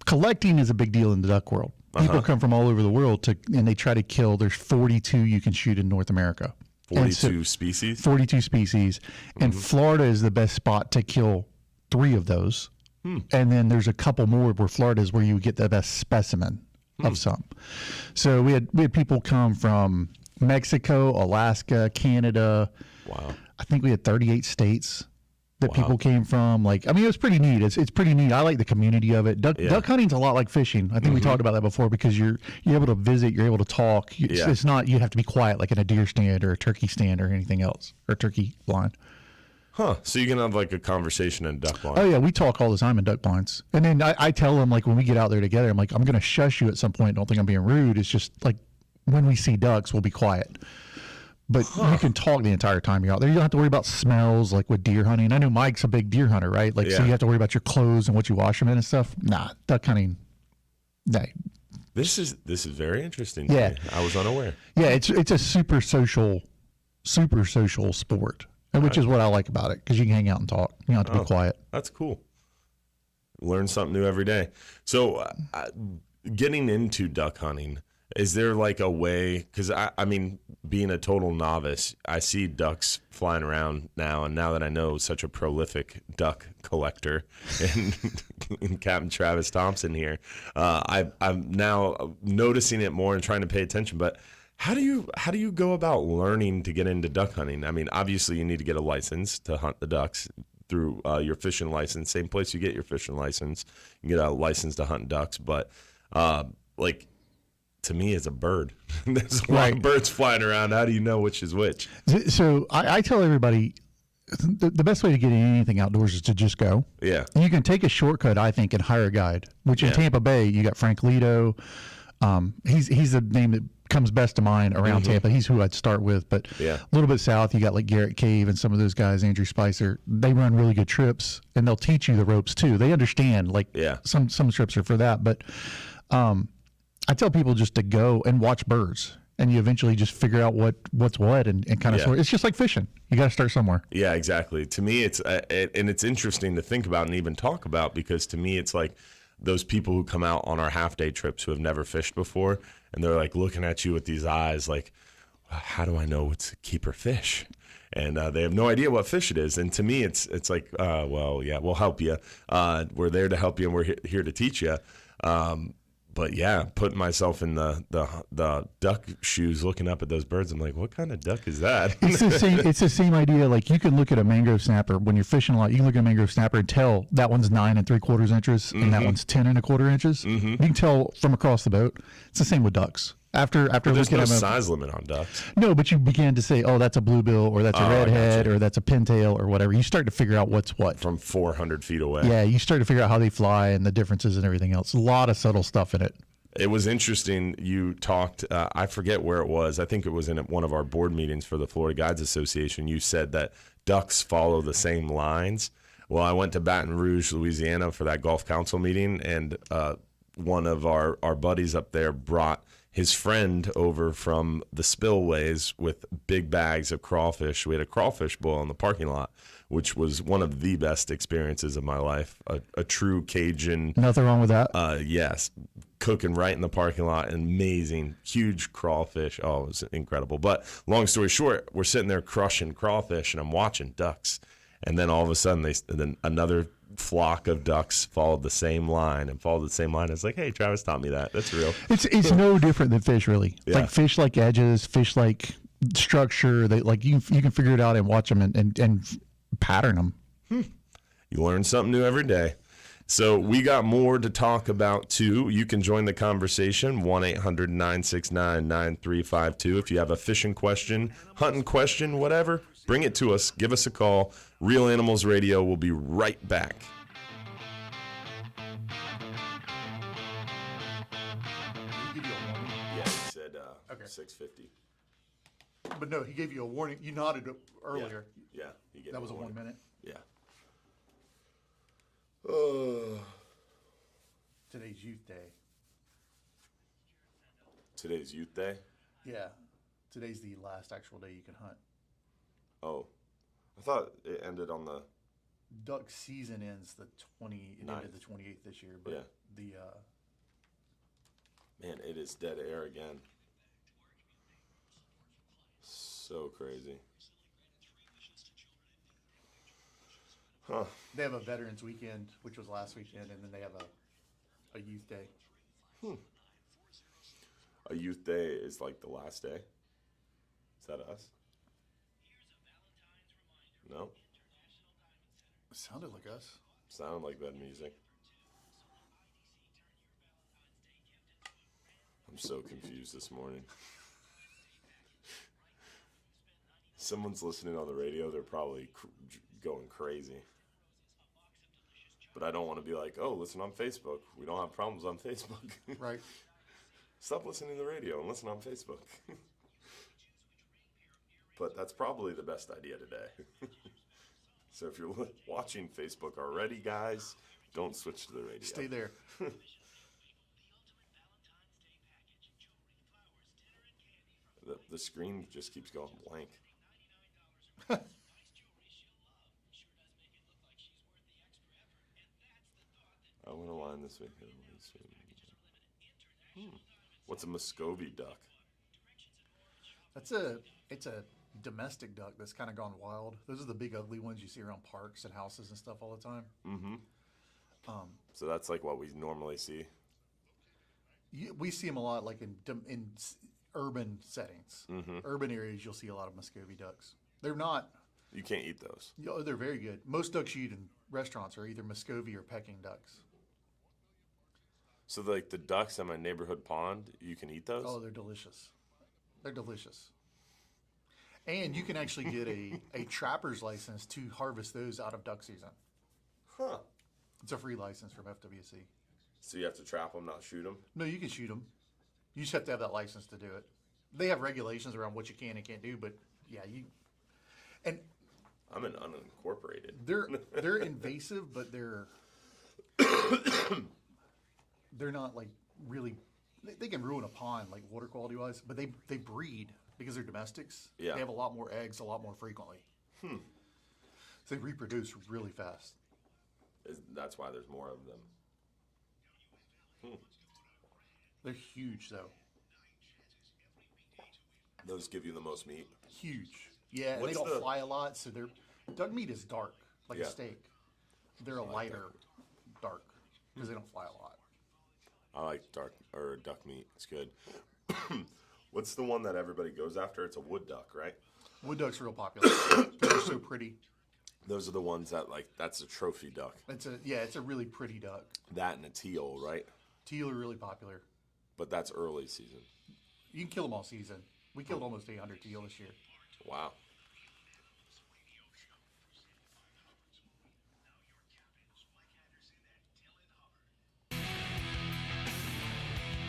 Collecting is a big deal in the duck world. People come from all over the world and they try to kill. There's 42 you can shoot in North America. 42 species? 42 species. And Florida is the best spot to kill 3 of those. And then there's a couple more where Florida is where you get the best specimen of some. So we had people come from Mexico, Alaska, Canada. Wow. I think we had 38 states that people came from. It was pretty neat. It's pretty neat. I like the community of it. Duck hunting's a lot like fishing. I think we talked about that before because you're able to visit, you're able to talk. It's not you have to be quiet like in a deer stand or a turkey stand or anything else or turkey blind. Huh. So you can have like a conversation in duck blind. Oh, yeah. We talk all the time in duck blinds. And then I tell them, like, when we get out there together, I'm like, I'm going to shush you at some point. Don't think I'm being rude. It's just like when we see ducks, we'll be quiet. But you can talk the entire time you're out there. You don't have to worry about smells like with deer hunting. I know Mike's a big deer hunter, right? So you have to worry about your clothes and what you wash them in and stuff. Nah, duck hunting, nah. This is very interesting. Yeah. To me. I was unaware. Yeah, it's a super social sport. Which is what I like about it, because you can hang out and talk. You don't have to be quiet. That's cool. Learn something new every day. So getting into duck hunting, is there like a way, because I mean, being a total novice, I see ducks flying around now, and now that I know such a prolific duck collector and Captain Travis Thompson here, I'm now noticing it more and trying to pay attention, but how do you go about learning to get into duck hunting? I mean, obviously you need to get a license to hunt the ducks through your fishing license. Same place you get your fishing license, you get a license to hunt ducks. But to me is a bird. There's a lot of birds flying around. How do you know which is which? So I tell everybody the best way to get anything outdoors is to just go. Yeah. You can take a shortcut, I think, and hire a guide, which in Tampa Bay, you got Frank Lido. He's the name that comes best to mind around Tampa. He's who I'd start with. But a little bit south, you got like Garrett Cave and some of those guys, Andrew Spicer. They run really good trips, and they'll teach you the ropes too. They understand, like some trips are for that. But I tell people just to go and watch birds, and you eventually just figure out what's what and kind of sort. It's just like fishing. You got to start somewhere. Yeah, exactly. To me, it's and it's interesting to think about and even talk about, because to me, it's like those people who come out on our half-day trips who have never fished before, and they're like looking at you with these eyes like, how do I know what's a keeper fish? And they have no idea what fish it is. And to me, it's like, well, yeah, we'll help you. We're there to help you, and we're here to teach you. But yeah, putting myself in the duck shoes, looking up at those birds, I'm like, what kind of duck is that? It's the same idea. Like, you can look at a mangrove snapper when you're fishing a lot. You can look at a mangrove snapper and tell that one's 9 3/4 inches and that one's 10 1/4 inches. You can tell from across the boat. It's the same with ducks. After there's looking no at them, size limit on ducks. No, but you begin to say, oh, that's a bluebill, or that's a redhead, or that's a pintail, or whatever. You start to figure out what's what. From 400 feet away. Yeah, you start to figure out how they fly and the differences and everything else. A lot of subtle stuff in it. It was interesting. You talked, I forget where it was. I think it was in one of our board meetings for the Florida Guides Association. You said that ducks follow the same lines. Well, I went to Baton Rouge, Louisiana for that Gulf Council meeting, and one of our buddies up there brought his friend over from the spillways with big bags of crawfish. We had a crawfish boil in the parking lot, which was one of the best experiences of my life. A true Cajun. Nothing wrong with that. Yes. Cooking right in the parking lot. Amazing. Huge crawfish. Oh, it was incredible. But long story short, we're sitting there crushing crawfish, and I'm watching ducks. And then all of a sudden, then another flock of ducks followed the same line. It's like, hey, Travis taught me that. That's real. It's no different than fish, really. Yeah. Like fish like edges, fish like structure. They like you can figure it out and watch them and pattern them. You learn something new every day. So we got more to talk about, too. You can join the conversation, 1-800-969-9352. If you have a fishing question, hunting question, whatever, bring it to us. Give us a call. Real Animals Radio will be right back. Yeah, he said 6:50. But no, he gave you a warning. You nodded earlier. Yeah, he gave that was a a warning. 1 minute. Yeah. Today's Youth Day. Today's Youth Day? Yeah. Today's the last actual day you can hunt. Oh. I thought it ended on the... Duck season ends the 20... It ended the 28th this year, but Man, it is dead air again. So crazy. Huh. They have a Veterans Weekend, which was last weekend, and then they have a Youth Day. A Youth Day is like the last day? Is that us? No? It sounded like us. Sounded like that music. I'm so confused this morning. Someone's listening on the radio, they're probably going crazy. But I don't want to be like, oh, listen on Facebook. We don't have problems on Facebook. Right. Stop listening to the radio and listen on Facebook. But that's probably the best idea today. So if you're watching Facebook already, guys, don't switch to the radio. Stay there. The screen just keeps going blank. I want to line this week. What's a Muscovy duck? It's a domestic duck that's kind of gone wild. Those are the big ugly ones you see around parks and houses and stuff all the time. Mm-hmm. So that's like what we normally see. We see them a lot, like in urban settings. Mm-hmm. Urban areas, you'll see a lot of Muscovy ducks. They're not. You can't eat those. They're very good. Most ducks you eat in restaurants are either Muscovy or Peking ducks. So like the ducks at my neighborhood pond, you can eat those? Oh, they're delicious. They're delicious. And you can actually get a trapper's license to harvest those out of duck season. Huh. It's a free license from FWC. So you have to trap them, not shoot them? No, you can shoot them. You just have to have that license to do it. They have regulations around what you can and can't do, but yeah, and I'm an unincorporated. They're invasive, but they're not like really. They can ruin a pond like water quality wise, but they breed because they're domestics. Yeah. They have a lot more eggs a lot more frequently. So they reproduce really fast. That's why there's more of them. They're huge though. Those give you the most meat. Huge. Yeah, and they don't fly a lot, so duck meat is dark, like a steak. They're a lighter dark because they don't fly a lot. I like duck meat. It's good. What's the one that everybody goes after? It's a wood duck, right? Wood duck's real popular. They're so pretty. Those are the ones that that's a trophy duck. It's a really pretty duck. That and a teal, right? Teal are really popular. But that's early season. You can kill them all season. We killed almost 800 teal this year. Wow.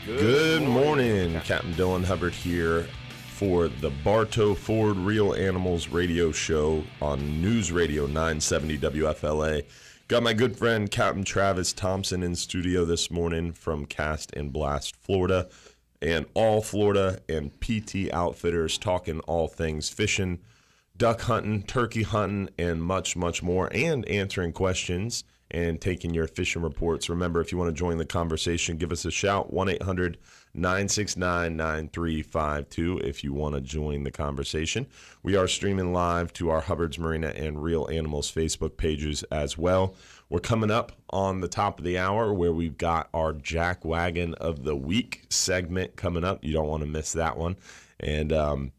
Good morning. Captain Dylan Hubbard here for the Bartow Ford Real Animals radio show on News Radio 970 WFLA. Got my good friend Captain Travis Thompson in studio this morning from Cast and Blast, Florida, and all Florida and PT Outfitters, talking all things fishing, duck hunting, turkey hunting, and much, much more, and answering questions and taking your fishing reports. Remember, if you want to join the conversation, give us a shout, 1-800-969-9352 if you want to join the conversation. We are streaming live to our Hubbard's Marina and Real Animals Facebook pages as well. We're coming up on the top of the hour where we've got our Jack Wagon of the Week segment coming up. You don't want to miss that one. And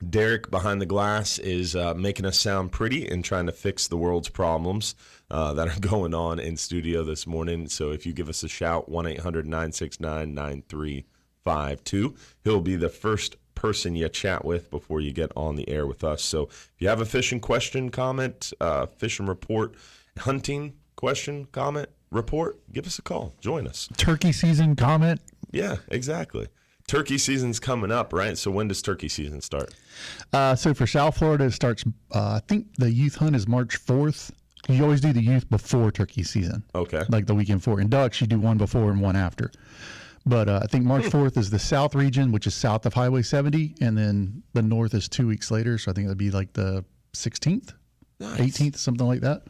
Derek behind the glass is making us sound pretty and trying to fix the world's problems that are going on in studio this morning. So if you give us a shout, 1-800-969-9352. He'll be the first person you chat with before you get on the air with us. So if you have a fishing question, comment, fishing report, hunting question, comment, report, give us a call. Join us. Turkey season comment. Yeah, exactly. Turkey season's coming up, right? So when does turkey season start? So for South Florida, it starts, I think the youth hunt is March 4th. You always do the youth before turkey season. Okay. Like the weekend before. In ducks, you do one before and one after. But I think March 4th is the south region, which is south of Highway 70, and then the north is 2 weeks later. So I think that'd be like the 16th, 18th, something like that.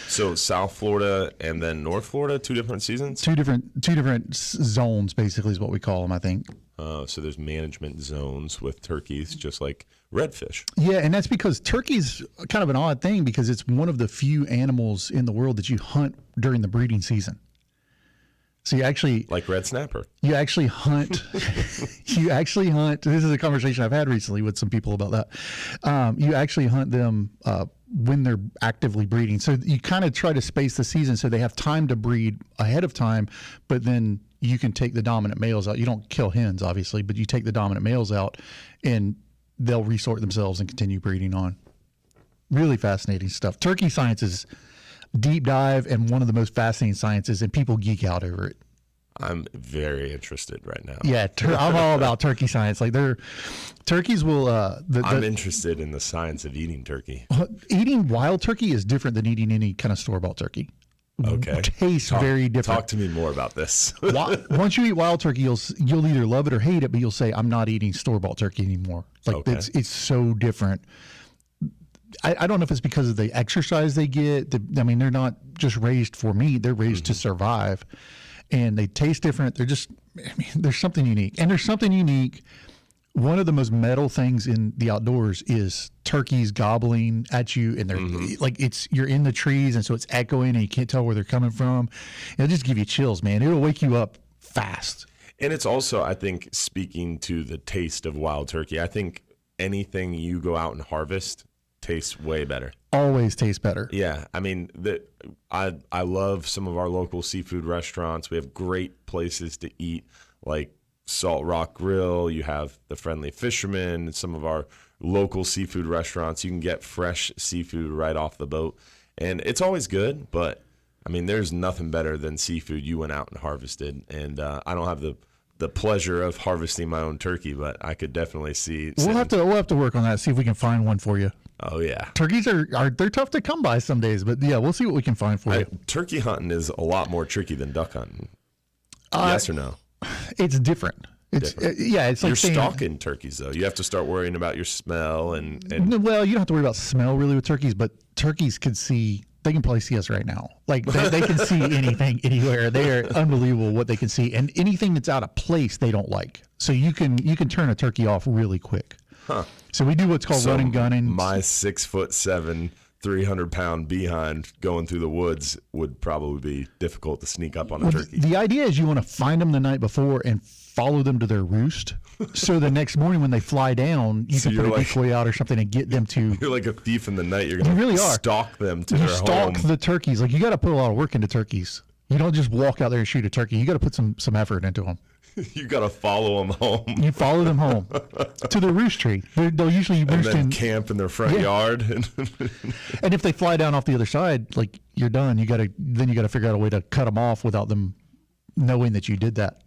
So South Florida and then North Florida, two different seasons? Two different zones, basically, is what we call them, I think. So there's management zones with turkeys, just like redfish. Yeah, and that's because turkey's kind of an odd thing because it's one of the few animals in the world that you hunt during the breeding season. So you actually... Like red snapper. You actually hunt... This is a conversation I've had recently with some people about that. You actually hunt them when they're actively breeding. So you kind of try to space the season so they have time to breed ahead of time, but then you can take the dominant males out. You don't kill hens, obviously, but you take the dominant males out and they'll resort themselves and continue breeding on. Really fascinating stuff. Turkey science is deep dive and one of the most fascinating sciences, and people geek out over it. I'm very interested right now. Yeah, I'm all about turkey science. Like turkeys will. I'm interested in the science of eating turkey. Eating wild turkey is different than eating any kind of store-bought turkey. Okay, tastes very different. Talk to me more about this. Once you eat wild turkey, you'll either love it or hate it, but you'll say, "I'm not eating store-bought turkey anymore." Like it's so different. I don't know if it's because of the exercise they get. They're not just raised for meat; they're raised to survive. And they taste different. There's something unique. And there's something unique. One of the most metal things in the outdoors is turkeys gobbling at you. And they're you're in the trees. And so it's echoing and you can't tell where they're coming from. It'll just give you chills, man. It'll wake you up fast. And it's also, I think, speaking to the taste of wild turkey, I think anything you go out and harvest tastes way better. Always tastes better. Yeah, I mean, I love some of our local seafood restaurants. We have great places to eat, like Salt Rock Grill. You have the Friendly Fisherman. Some of our local seafood restaurants, you can get fresh seafood right off the boat, and it's always good. But I mean, there's nothing better than seafood you went out and harvested. And I don't have the pleasure of harvesting my own turkey, but I could definitely see. We'll have to work on that. See if we can find one for you. Oh yeah, turkeys are they're tough to come by some days, but yeah, we'll see what we can find for you. Turkey hunting is a lot more tricky than duck hunting. Yes or no? It's different. It's like you're stalking turkeys though. You have to start worrying about your smell and well, you don't have to worry about smell really with turkeys, but turkeys could see. They can probably see us right now. Like they can see anything, anywhere. They are unbelievable what they can see, and anything that's out of place they don't like. So you can turn a turkey off really quick. Huh. So we do what's called run and gunning. My 6'7", 300-pound behind going through the woods would probably be difficult to sneak up on a turkey. The idea is you want to find them the night before and follow them to their roost. So the next morning when they fly down, you can put a decoy out or something and get them to. You're like a thief in the night. You're going to stalk them to their home. You stalk the turkeys. Like you got to put a lot of work into turkeys. You don't just walk out there and shoot a turkey. You got to put some effort into them. You got to follow them home. You follow them home to the roost tree. They'll usually roost and then camp in their front yard. And if they fly down off the other side, like you're done. You got to figure out a way to cut them off without them knowing that you did that.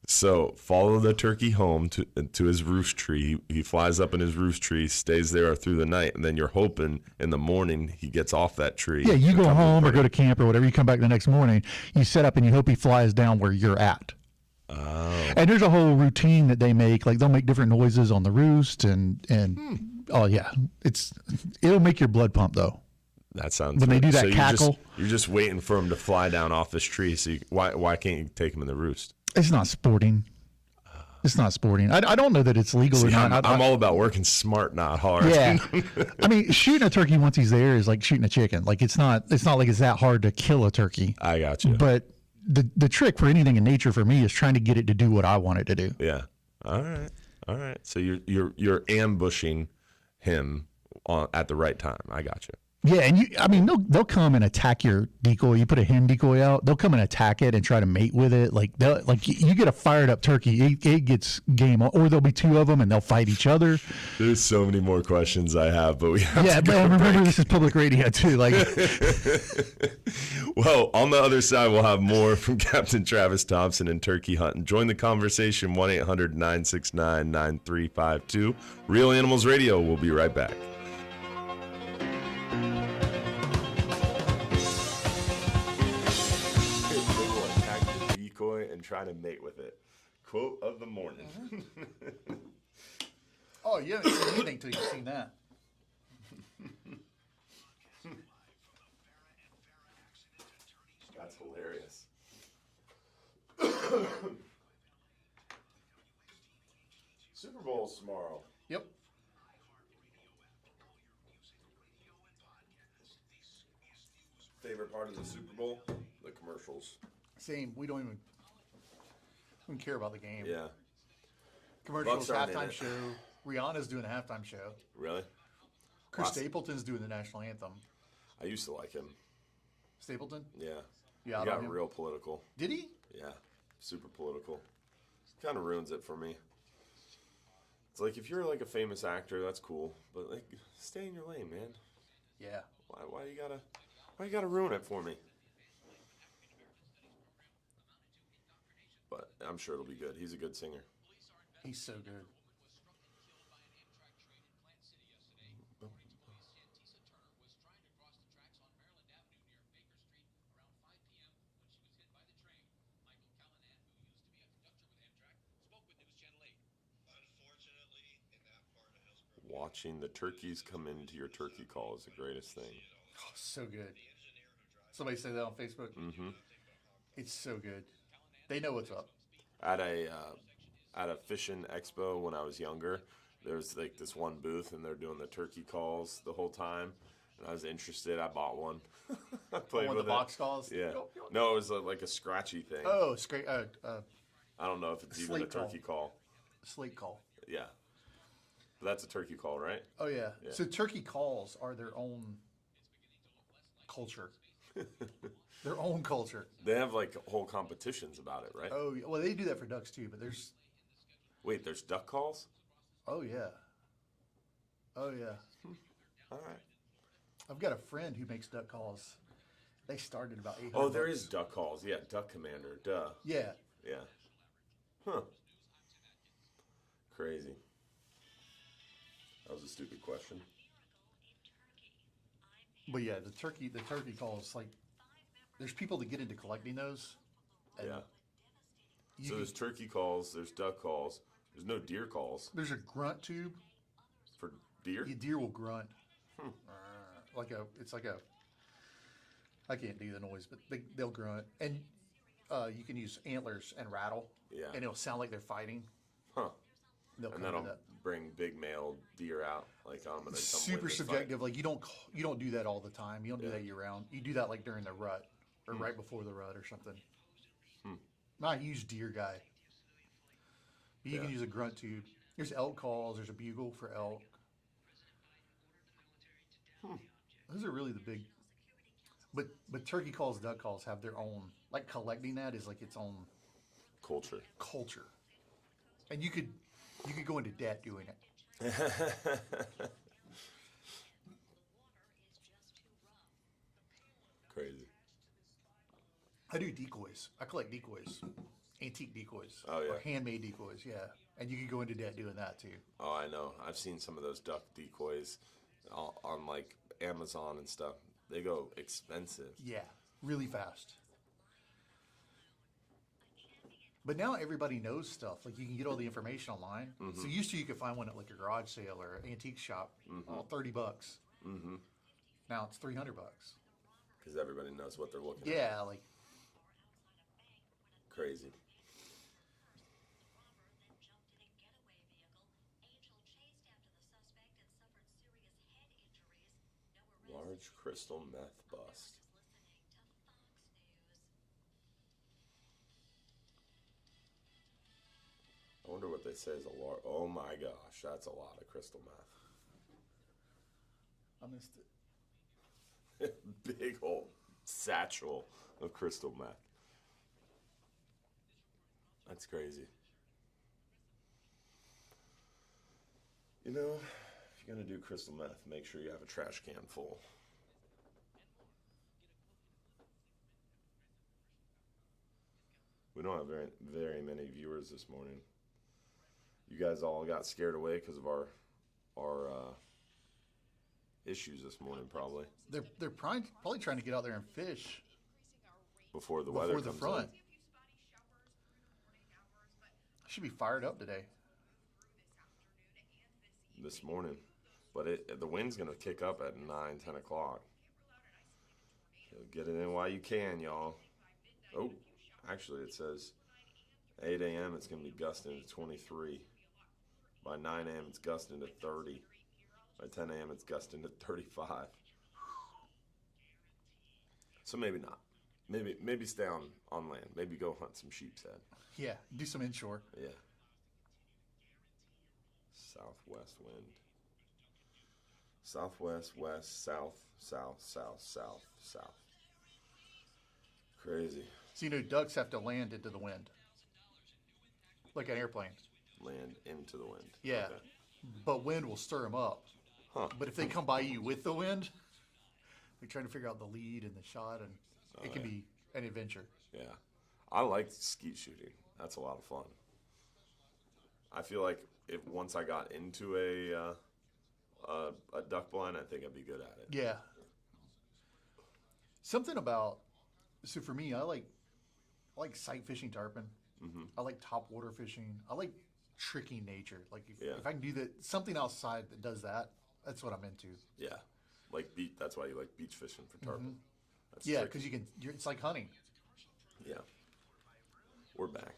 So follow the turkey home to his roost tree. He flies up in his roost tree, stays there through the night, and then you're hoping in the morning he gets off that tree. Yeah, you go home or go to camp or whatever. You come back the next morning. You set up and you hope he flies down where you're at. Oh. And there's a whole routine that they make. Like they'll make different noises on the roost, and oh yeah, it'll make your blood pump though. That sounds. When good. They do that cackle. You're just waiting for him to fly down off this tree. So why can't you take him in the roost? It's not sporting. It's not sporting. I don't know that it's legal or not. I'm all about working smart, not hard. Yeah. I mean, shooting a turkey once he's there is like shooting a chicken. Like it's not like it's that hard to kill a turkey. I got you. But the trick for anything in nature for me is trying to get it to do what I want it to do. Yeah. All right. So you're ambushing him at the right time. I got you. Yeah, and they'll come and attack your decoy. You put a hen decoy out, they'll come and attack it and try to mate with it. Like you get a fired up turkey, it gets game on, or there'll be two of them and they'll fight each other. There's so many more questions I have, but we have to go. Yeah, but remember this is public radio too. Like, well, on the other side, we'll have more from Captain Travis Thompson and turkey hunting. Join the conversation 1-800-969-9352. Real Animals Radio. We'll be right back. And trying to mate with it. Quote of the morning. Oh, you haven't seen anything till you've seen that. That's hilarious. Super Bowl's tomorrow. Yep. Favorite part of the Super Bowl? The commercials. Same. We don't even care about the game. Yeah. Commercials, halftime show. Rihanna's doing a halftime show. Really? Chris Stapleton's doing the national anthem. I used to like him. Stapleton? Yeah. Yeah. He got real political. Did he? Yeah. Super political. Kind of ruins it for me. It's like if you're like a famous actor, that's cool, but like stay in your lane, man. Yeah. Why you gotta ruin it for me? But I'm sure it'll be good. He's a good singer. He's so good. Watching the turkeys come into your turkey call is the greatest thing. Oh, so good. Somebody said that on Facebook. Mm-hmm. It's so good. They know what's up. At a fishing expo when I was younger, there was like this one booth and they're doing the turkey calls the whole time, and I was interested. I bought one. I played with the box calls. Yeah. No, it was like a scratchy thing. Oh, I don't know if it's even a turkey call. Slate call. Yeah. But that's a turkey call, right? Oh, yeah. So turkey calls are their own culture. Their own culture. They have like whole competitions about it, right? Oh, well, they do that for ducks too, but there's... Wait, there's duck calls? Oh, yeah. Oh, yeah. All right. I've got a friend who makes duck calls. They started about $800. Oh, there is duck calls. Yeah, Duck Commander. Duh. Yeah. Yeah. Huh. Crazy. That was a stupid question. But yeah, the turkey calls, like, there's people that get into collecting those. Yeah. So there's turkey calls, there's duck calls, there's no deer calls. There's a grunt tube. For deer? Yeah, deer will grunt. I can't do the noise, but they'll grunt. And you can use antlers and rattle. Yeah. And it'll sound like they're fighting. Huh. And that'll bring big male deer out. Like I'm gonna super subjective. Like you don't do that all the time. You don't do that year round. You do that like during the rut or right before the rut or something. I'm not a huge deer guy. But you can use a grunt tube. There's elk calls. There's a bugle for elk. Those are really the big. But turkey calls, duck calls have their own. Like collecting that is like its own culture. And you could go into debt doing it. Crazy. I do decoys. I collect decoys, antique decoys. Oh, yeah. Or handmade decoys, yeah. And you could go into debt doing that too. Oh, I know. I've seen some of those duck decoys on like Amazon and stuff. They go expensive. Yeah, really fast. But now everybody knows stuff. Like you can get all the information online. Mm-hmm. So used to you could find one at like a garage sale or an antique shop, all $30. Mm-hmm. Now it's $300. Because everybody knows what they're looking at. Yeah, like crazy. Large crystal meth bust. I wonder what they say is a large. Oh my gosh, that's a lot of crystal meth. I missed it. Big old satchel of crystal meth. That's crazy. You know, if you're going to do crystal meth, make sure you have a trash can full. We don't have very, very many viewers this morning. You guys all got scared away because of our issues this morning, probably. They're probably trying to get out there and fish before the weather comes front. in. Should be fired up today. This morning, but the wind's gonna kick up at 9, 10 o'clock. So get it in while you can, y'all. Oh, actually, it says 8 a.m. it's gonna be gusting to 23. By 9 a.m. it's gusting to 30. By 10 a.m. it's gusting to 35. So maybe not. Maybe stay on land. Maybe go hunt some sheep's head. Yeah, do some inshore. Yeah. Southwest wind. Southwest, west, south, south, south, south, south. Crazy. So ducks have to land into the wind. Like an airplane. Land into the wind. Yeah. Okay. But wind will stir them up. Huh. But if they come by you with the wind, they're trying to figure out the lead and the shot, and it can be an adventure. Yeah. I like skeet shooting. That's a lot of fun. I feel like if once I got into a duck blind, I think I'd be good at it. Yeah. Something about, so for me, I like sight fishing tarpon. Mm-hmm. I like topwater fishing. I like tricking nature. Like if I can do something outside that does that, that's what I'm into. Yeah. That's why you like beach fishing for tarpon. That's Yeah, tricky. because it's like hunting. Yeah. We're back.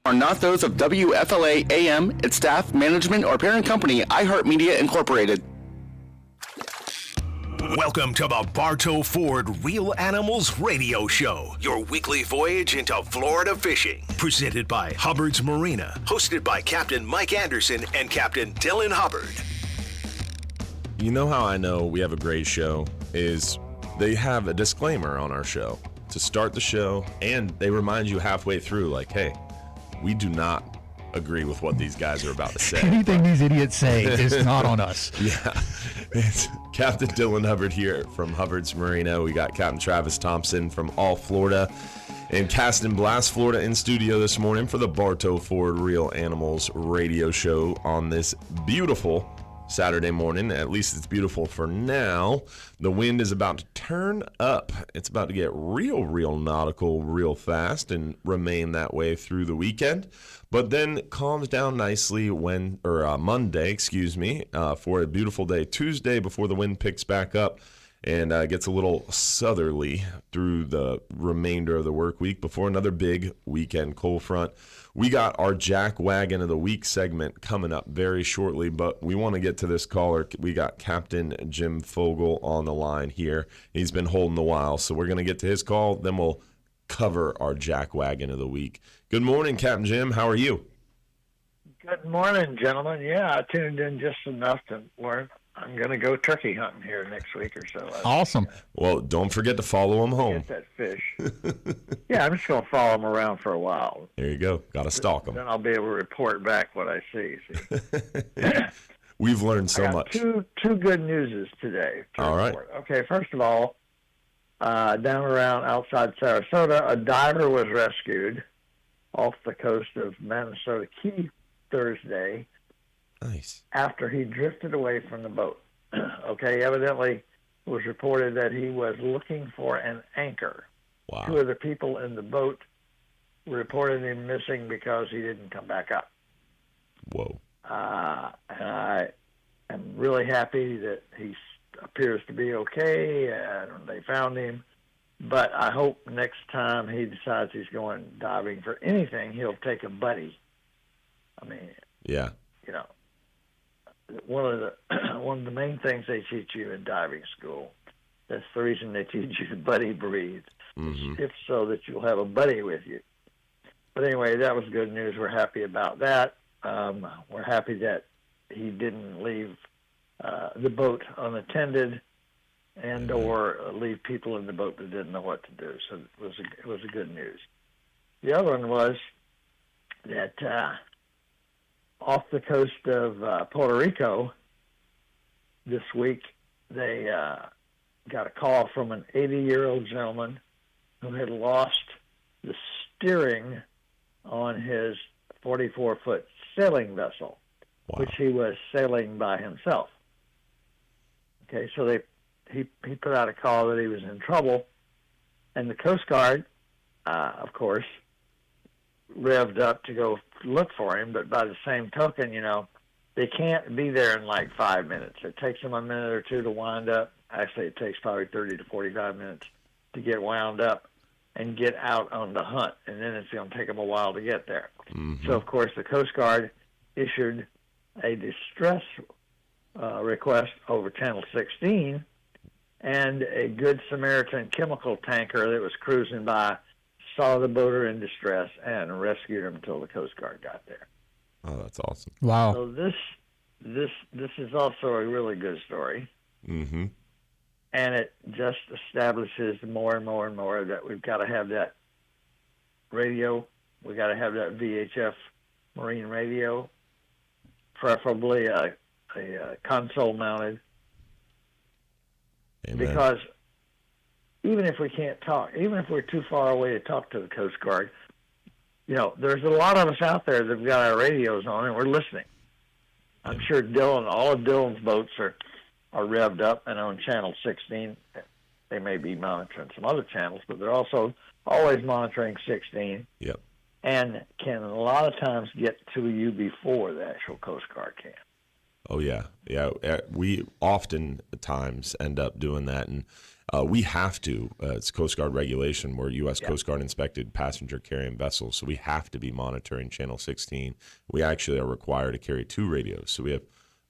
Are not those of WFLA AM, its staff, management, or parent company, iHeartMedia Incorporated. Welcome to the Bartow Ford Real Animals Radio Show, your weekly voyage into Florida fishing. Presented by Hubbard's Marina, hosted by Captain Mike Anderson and Captain Dylan Hubbard. You know how I know we have a great show is they have a disclaimer on our show to start the show, and they remind you halfway through, like, hey, we do not agree with what these guys are about to say. Anything these idiots say is not on us. Yeah. It's Captain Dylan Hubbard here from Hubbard's Marina. We got Captain Travis Thompson from All Florida and Cast and Blast Florida in studio this morning for the Bartow Ford Real Animals Radio Show on this beautiful Saturday morning. At least it's beautiful for now. The wind is about to turn up. It's about to get real nautical real fast and remain that way through the weekend, but then calms down nicely Monday, for a beautiful day Tuesday before the wind picks back up and gets a little southerly through the remainder of the work week before another big weekend cold front. We got our Jack Wagon of the Week segment coming up very shortly, but we want to get to this caller. We got Captain Jim Fogel on the line here. He's been holding the while, so we're going to get to his call, then we'll cover our Jack Wagon of the Week. Good morning, Captain Jim. How are you? Good morning, gentlemen. Yeah, I tuned in just enough to learn. I'm going to go turkey hunting here next week or so. Awesome. Well, don't forget to follow him home. Get that fish. Yeah, I'm just going to follow him around for a while. There you go. Got to stalk him. Then I'll be able to report back what I see. We've learned so much. Two good newses today. All right. Okay, first of all, down around outside Sarasota, a diver was rescued off the coast of Minnesota Key Thursday. Nice. After he drifted away from the boat. Okay, evidently it was reported that he was looking for an anchor. Wow. Two other people in the boat reported him missing because he didn't come back up. Whoa. And I am really happy that he appears to be okay and they found him. But I hope next time he decides he's going diving for anything, he'll take a buddy. I mean, yeah. You know, one of the main things they teach you in diving school. That's the reason they teach you to buddy breathe. Mm-hmm. If so that you'll have a buddy with you. But anyway, that was good news. We're happy about that. We're happy that he didn't leave the boat unattended and or leave people in the boat that didn't know what to do. So it was a good news. The other one was that off the coast of Puerto Rico this week, they got a call from an 80-year-old gentleman who had lost the steering on his 44-foot sailing vessel, which he was sailing by himself. Okay, so he put out a call that he was in trouble, and the Coast Guard, of course, revved up to go look for him, but by the same token, you know, they can't be there in like 5 minutes. It takes them a minute or two to wind up. Actually, it takes probably 30 to 45 minutes to get wound up and get out on the hunt, and then it's going to take them a while to get there. Mm-hmm. So, of course, the Coast Guard issued a distress request over Channel 16, and a Good Samaritan chemical tanker that was cruising by saw the boater in distress and rescued him until the Coast Guard got there. Oh, that's awesome. Wow. So this is also a really good story. Mm-hmm. And it just establishes more and more and more that we've got to have that radio. We've got to have that VHF marine radio, preferably a console mounted. Amen. Because even if we can't talk, even if we're too far away to talk to the Coast Guard, you know, there's a lot of us out there that've got our radios on and we're listening. I'm sure all of Dylan's boats are revved up, and on Channel 16, they may be monitoring some other channels, but they're also always monitoring 16. Yep. And can a lot of times get to you before the actual Coast Guard can. Oh, yeah. Yeah, we oftentimes end up doing that, and we have to. It's Coast Guard regulation. We're U.S. Coast Guard inspected passenger carrying vessels, so we have to be monitoring Channel 16. We actually are required to carry 2 radios, so we have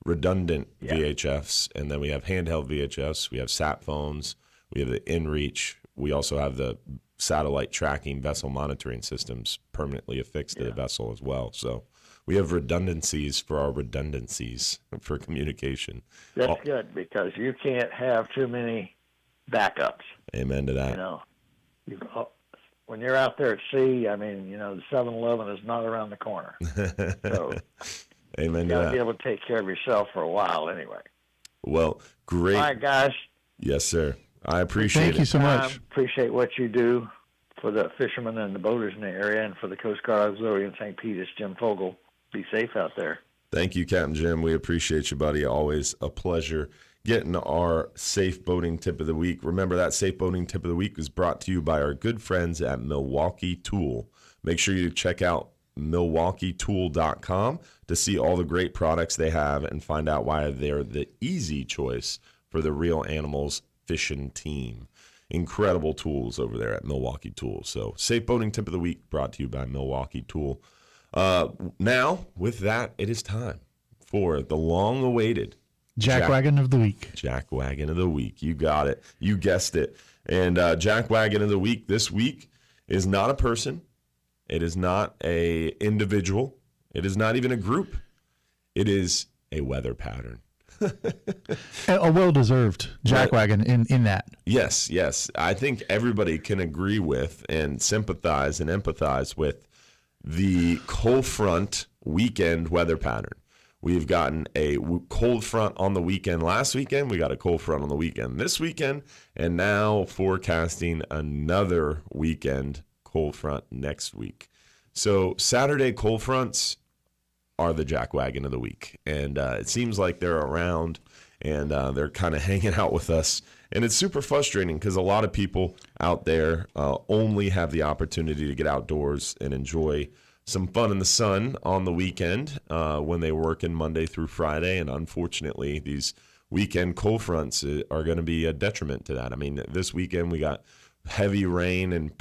redundant VHFs, and then we have handheld VHFs. We have sat phones. We have the InReach. We also have the satellite tracking vessel monitoring systems permanently affixed to the vessel as well. So we have redundancies for our redundancies for communication. That's good, because you can't have too many backups. Amen to that. You know, when you're out there at sea, I mean, you know, the 7-Eleven is not around the corner. So amen you to got to that. be able to take care of yourself for a while anyway. Well, great. All right, guys. Yes, sir. I appreciate it. Thank you so much. Appreciate what you do for the fishermen and the boaters in the area, and for the Coast Guard Auxiliary in St. Pete. It's Jim Fogel. Be safe out there. Thank you, Captain Jim. We appreciate you, buddy. Always a pleasure getting our safe boating tip of the week. Remember, that safe boating tip of the week is brought to you by our good friends at Milwaukee Tool. Make sure you check out MilwaukeeTool.com to see all the great products they have and find out why they're the easy choice for the Real Animals fishing team. Incredible tools over there at Milwaukee Tool. So, safe boating tip of the week brought to you by Milwaukee Tool. Now, with that, it is time for the long-awaited Jackwagon of the week. Jackwagon of the week. You got it. You guessed it. And Jackwagon of the week this week is not a person. It is not a individual. It is not even a group. It is a weather pattern. A well-deserved jackwagon in that. Yes, yes. I think everybody can agree with and sympathize and empathize with the cold front weekend weather pattern. We've gotten a cold front on the weekend last weekend. We got a cold front on the weekend this weekend. And now forecasting another weekend cold front next week. So Saturday cold fronts are the jackwagon of the week. And it seems like they're around and they're kind of hanging out with us. And it's super frustrating because a lot of people out there only have the opportunity to get outdoors and enjoy some fun in the sun on the weekend when they work in Monday through Friday. And unfortunately, these weekend cold fronts are going to be a detriment to that. I mean, this weekend we got heavy rain and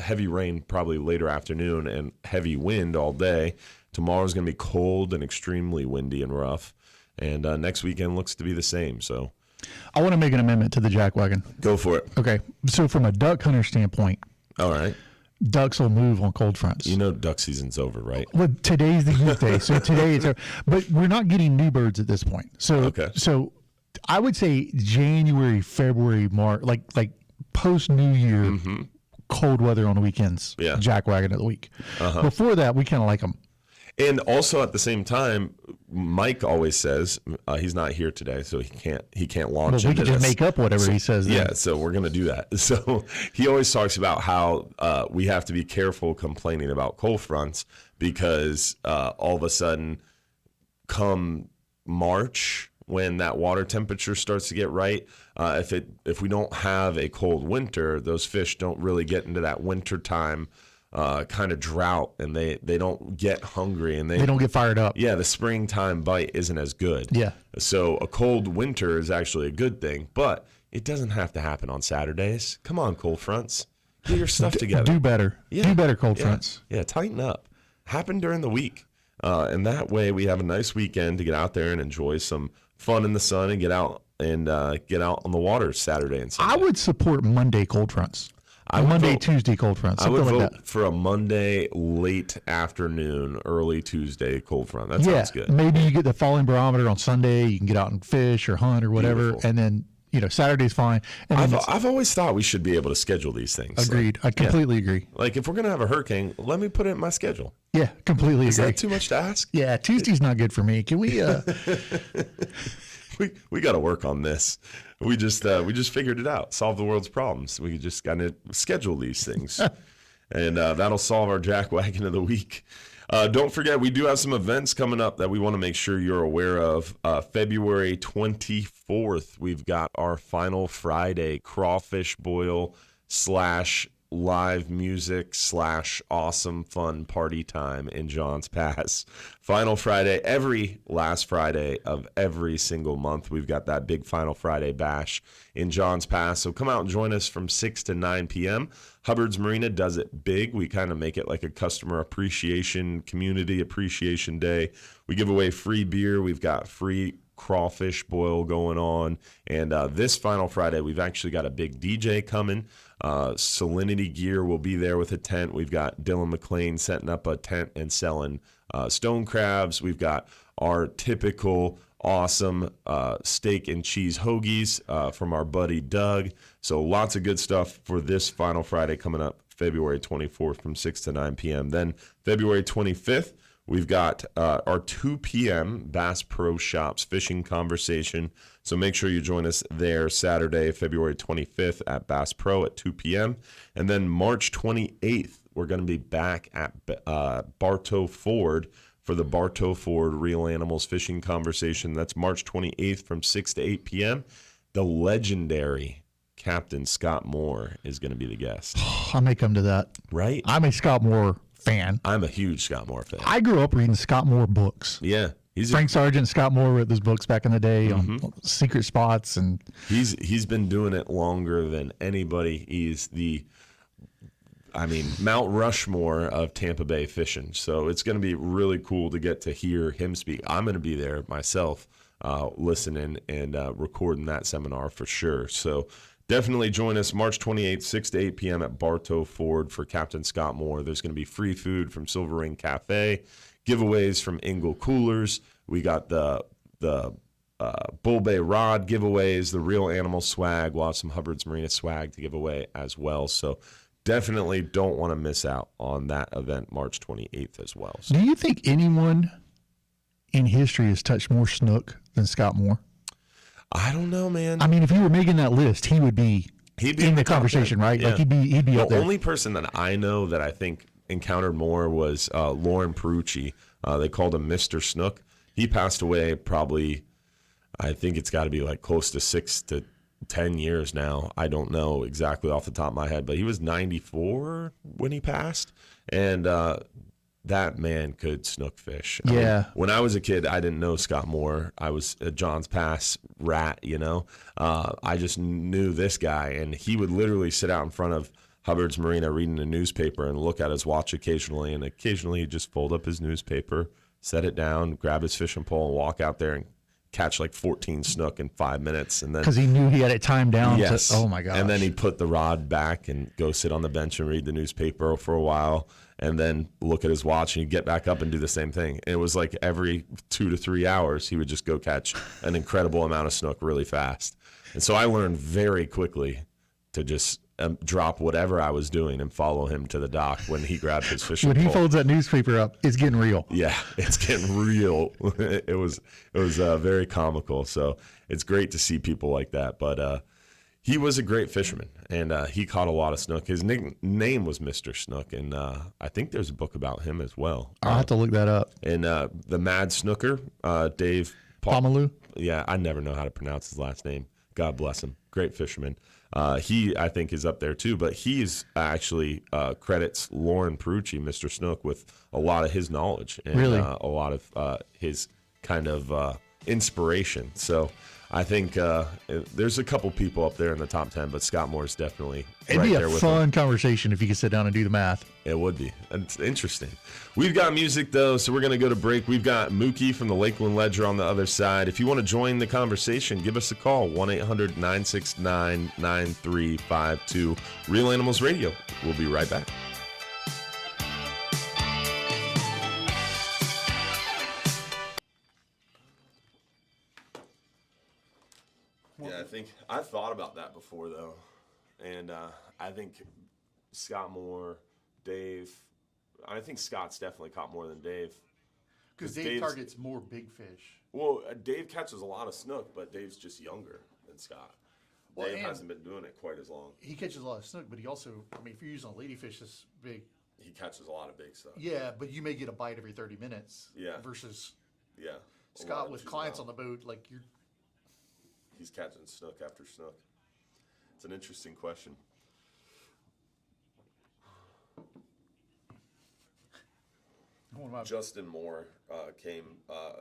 heavy rain probably later afternoon and heavy wind all day. Tomorrow's going to be cold and extremely windy and rough. And next weekend looks to be the same. So I want to make an amendment to the jackwagon. Go for it. Okay. So from a duck hunter standpoint, all right, ducks will move on cold fronts. You know duck season's over, right? Well, today's the youth day, so today it's over. But we're not getting new birds at this point. So So I would say January, February, March, like post New Year, cold weather on the weekends. Yeah. Jackwagon of the week. Before that, we kind of like them. And also at the same time, Mike always says he's not here today, so he can't launch. Well, we into can just this. make up whatever he says. Then. Yeah, so we're gonna do that. So he always talks about how we have to be careful complaining about cold fronts because all of a sudden, come March, when that water temperature starts to get right, if we don't have a cold winter, those fish don't really get into that winter time kind of drought, and they don't get hungry and they don't get fired up. Yeah, the springtime bite isn't as good. Yeah. So a cold winter is actually a good thing, but it doesn't have to happen on Saturdays. Come on, cold fronts. Get your stuff together. Do better. Yeah. Do better, cold fronts. Yeah, tighten up. Happen during the week. And that way we have a nice weekend to get out there and enjoy some fun in the sun and get out on the water Saturday and Sunday. I would support Monday cold fronts. Monday, Tuesday cold fronts. I would like vote that. for a Monday late afternoon, early Tuesday cold front. That sounds good. Maybe you get the falling barometer on Sunday. You can get out and fish or hunt or whatever, Beautiful. and then Saturday's fine. And I've always thought we should be able to schedule these things. Agreed. I completely agree. Like if we're gonna have a hurricane, let me put it in my schedule. Yeah, completely Is agree. that too much to ask? Yeah, Tuesday's not good for me. Can we? We got to work on this. We just figured it out. Solve the world's problems. We just got to schedule these things, and that'll solve our jackwagon of the week. Don't forget, we do have some events coming up that we want to make sure you're aware of. February 24th, we've got our final Friday crawfish boil / live music / awesome fun party time in Johns Pass. Final Friday, every last Friday of every single month, we've got that big Final Friday bash in Johns Pass. So come out and join us from 6 to 9 p.m. Hubbard's Marina does it big. We kind of make it like a customer appreciation, community appreciation day. We give away free beer. We've got free crawfish boil going on. And this Final Friday, we've actually got a big DJ coming. Salinity Gear will be there with a tent. We've got Dylan McLean setting up a tent and selling stone crabs. We've got our typical awesome steak and cheese hoagies from our buddy Doug. So lots of good stuff for this Final Friday coming up February 24th from 6 to 9 p.m. Then February 25th, we've got our 2 p.m. Bass Pro Shops fishing conversation. So make sure you join us there Saturday, February 25th at Bass Pro at 2 p.m. And then March 28th, we're going to be back at Bartow Ford for the Bartow Ford Real Animals Fishing Conversation. That's March 28th from 6 to 8 p.m. The legendary Captain Scott Moore is going to be the guest. I may come to that. Right? I'm a Scott Moore fan. I'm a huge Scott Moore fan. I grew up reading Scott Moore books. Yeah. Frank Sargent, Scott Moore wrote those books back in the day on secret spots. And he's been doing it longer than anybody. He's Mount Rushmore of Tampa Bay fishing. So it's going to be really cool to get to hear him speak. I'm going to be there myself listening and recording that seminar for sure. So definitely join us March 28th, 6 to 8 p.m. at Bartow Ford for Captain Scott Moore. There's going to be free food from Silver Ring Cafe, giveaways from Engel Coolers. We got the Bull Bay Rod giveaways, the Real Animal swag. We'll have some Hubbard's Marina swag to give away as well. So definitely don't want to miss out on that event March 28th as well. So. Do you think anyone in history has touched more snook than Scott Moore? I don't know, man. I mean, if you were making that list, he would be in the conversation, right? Yeah. Like he'd be up there. The only person that I know that I think encountered more was Lauren Perucci. They called him Mr. Snook. He passed away probably, I think it's got to be like close to 6 to 10 years now. I don't know exactly off the top of my head, but he was 94 when he passed. And that man could snook fish. I mean, when I was a kid, I didn't know Scott Moore. I was a Johns Pass rat, I just knew this guy, and he would literally sit out in front of Hubbard's Marina reading a newspaper and look at his watch occasionally, and occasionally he'd just fold up his newspaper, set it down, grab his fishing pole, and walk out there and catch like 14 snook in 5 minutes. And then because he knew he had it timed down. Yes. Oh my gosh. And then he'd put the rod back and go sit on the bench and read the newspaper for a while, and then look at his watch, and he'd get back up and do the same thing. And it was like every 2 to 3 hours, he would just go catch an incredible amount of snook really fast. And so I learned very quickly to just drop whatever I was doing and follow him to the dock when he grabbed his fishing When he pole. folds that newspaper up, it's getting real. Yeah, it's getting real. It was very comical. So it's great to see people like that. But he was a great fisherman, and he caught a lot of snook. His name was Mr. Snook, and I think there's a book about him as well. I'll have to look that up. And the Mad Snooker, Dave Pomeroy. Yeah, I never know how to pronounce his last name. God bless him. Great fisherman. He, I think, is up there too, but he's actually credits Lauren Perucci, Mr. Snook, with a lot of his knowledge and a lot of his kind of inspiration. So I think there's a couple people up there in the top 10, but Scott Moore's definitely It'd right be there a with fun him. conversation if you could sit down and do the math. It would be. It's interesting. We've got music, though, so we're going to go to break. We've got Mookie from the Lakeland Ledger on the other side. If you want to join the conversation, give us a call, 1-800-969-9352. Real Animals Radio. We'll be right back. Yeah, I've thought about that before, though. And I think Scott Moore, Dave, I think Scott's definitely caught more than Dave. Because Dave targets more big fish. Well, Dave catches a lot of snook, but Dave's just younger than Scott. Well, Dave hasn't been doing it quite as long. He catches a lot of snook, but he also, if you're using a ladyfish this big. He catches a lot of big stuff. Yeah, but you may get a bite every 30 minutes. Yeah. Versus Scott with clients on the boat, like you're. He's catching snook after snook. It's an interesting question. Justin Moore came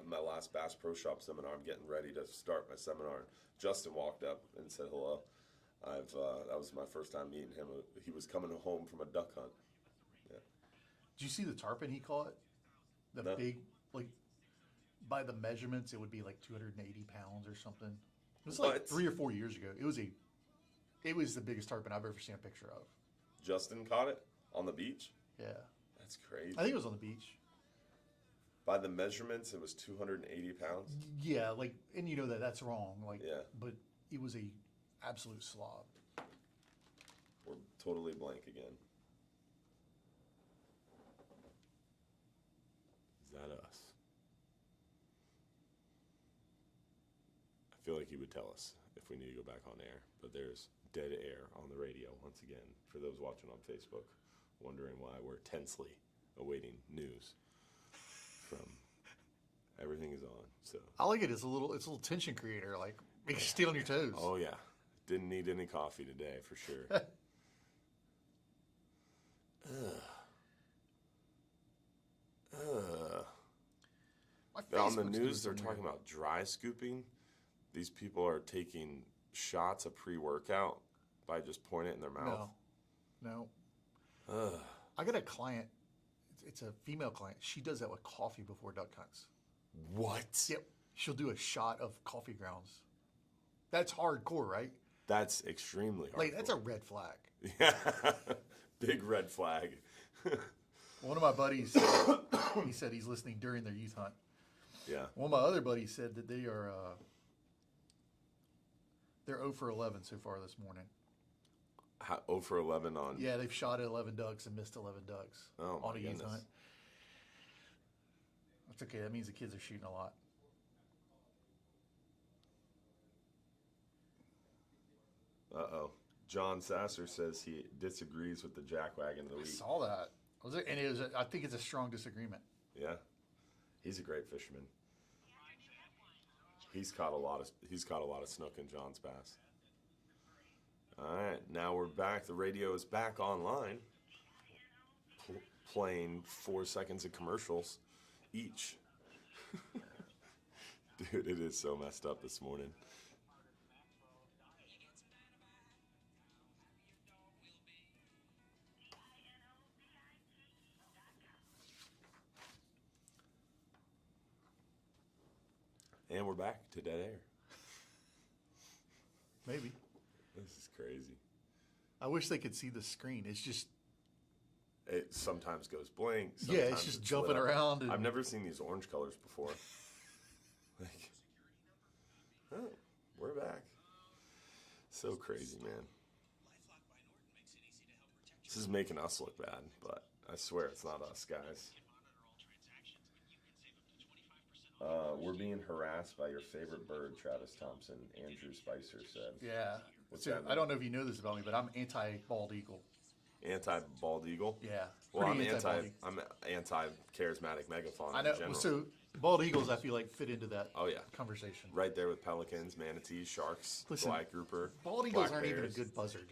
my last Bass Pro Shop seminar. I'm getting ready to start my seminar. Justin walked up and said hello. That was my first time meeting him. He was coming home from a duck hunt. Yeah. Did you see the tarpon he caught? The big, like, by the measurements, it would be like 280 pounds or something. It was like 3 or 4 years ago. It was the biggest tarpon I've ever seen a picture of. Justin caught it on the beach? Yeah. That's crazy. I think it was on the beach. By the measurements, it was 280 pounds? Yeah, like, and you know that's wrong. Like, yeah. But it was a absolute slob. We're totally blank again. Is that us? I feel like he would tell us if we need to go back on air, but there's dead air on the radio once again. For those watching on Facebook, wondering why we're tensely awaiting news from everything is on. So I like it. It's a little tension creator. Like makes you stay on your toes. Oh yeah, didn't need any coffee today for sure. On the news, they're talking about dry scooping. These people are taking shots of pre-workout by just pouring it in their mouth. No. I got a client. It's a female client. She does that with coffee before duck hunts. What? Yep. She'll do a shot of coffee grounds. That's hardcore, right? That's extremely hardcore. Like, that's a red flag. Yeah. Big red flag. One of my buddies, he said he's listening during their youth hunt. Yeah. One of my other buddies said that they're 0 for 11 so far this morning. 0 for 11 on? Yeah, they've shot at 11 ducks and missed 11 ducks on a youth hunt. That's okay. That means the kids are shooting a lot. Uh-oh. John Sasser says he disagrees with the jackwagon of the week. I saw that. I think it's a strong disagreement. Yeah. He's a great fisherman. He's caught a lot of snook in John's Bass. All right, now we're back. The radio is back online, playing 4 seconds of commercials each. Dude, it is so messed up this morning. And we're back to dead air. Maybe. This is crazy. I wish they could see the screen. It's just... It sometimes goes blank. Yeah, it's just jumping around. I've never seen these orange colors before. Like, oh, we're back. So crazy, man. This is making us look bad, but I swear it's not us, guys. We're being harassed by your favorite bird, Travis Thompson, Andrew Spicer said. Yeah. I don't know if you know this about me, but I'm anti-bald eagle. Anti-bald eagle? Yeah. Well, I'm anti-charismatic megafauna I know. in general. So bald eagles, I feel like, fit into that conversation. Right there with pelicans, manatees, sharks, black grouper. Bald eagles aren't even a good buzzard.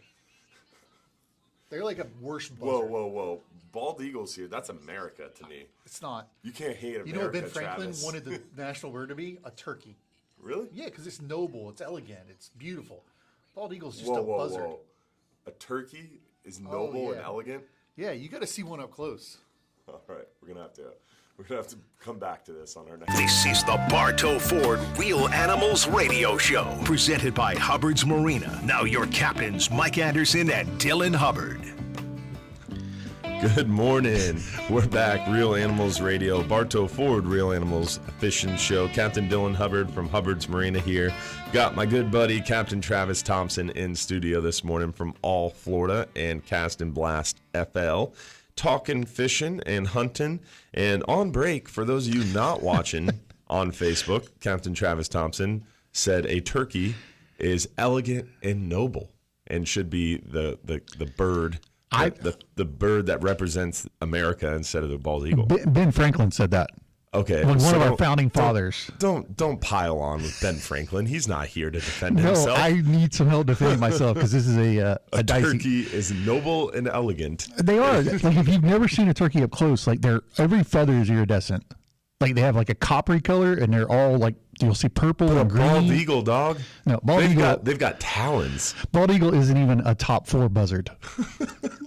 They're like a worse buzzard. Whoa. Bald eagles here, that's America to me. It's not. You can't hate America, You know what Ben Franklin Travis. wanted the national bird to be? A turkey. Really? Yeah, because it's noble, it's elegant, it's beautiful. Bald eagle's just a buzzard. Whoa. A turkey is noble and elegant? Yeah, you got to see one up close. All right, we're gonna have to come back to this on our next. This is the Bartow Ford Real Animals Radio Show, presented by Hubbard's Marina. Now your captains, Mike Anderson and Dylan Hubbard. Good morning. We're back. Real Animals Radio, Bartow Ford Real Animals Fishing Show. Captain Dylan Hubbard from Hubbard's Marina here. Got my good buddy Captain Travis Thompson in studio this morning from All Florida and Cast and Blast FL. Talking fishing and hunting. And on break, for those of you not watching on Facebook, Captain Travis Thompson said a turkey is elegant and noble and should be the bird. The bird that represents America instead of the bald eagle. Ben Franklin said that. Okay, Like one so of our founding fathers. Don't pile on with Ben Franklin. He's not here to defend No, himself. I need some help defending myself because this is a dicey. Turkey is noble and elegant. They are. Like if you've never seen a turkey up close, like every feather is iridescent. Like they have like a coppery color, and they're all like you'll see purple But and a green. bald eagle, dog. No, bald eagle. They've got talons. Bald eagle isn't even a top 4 buzzard.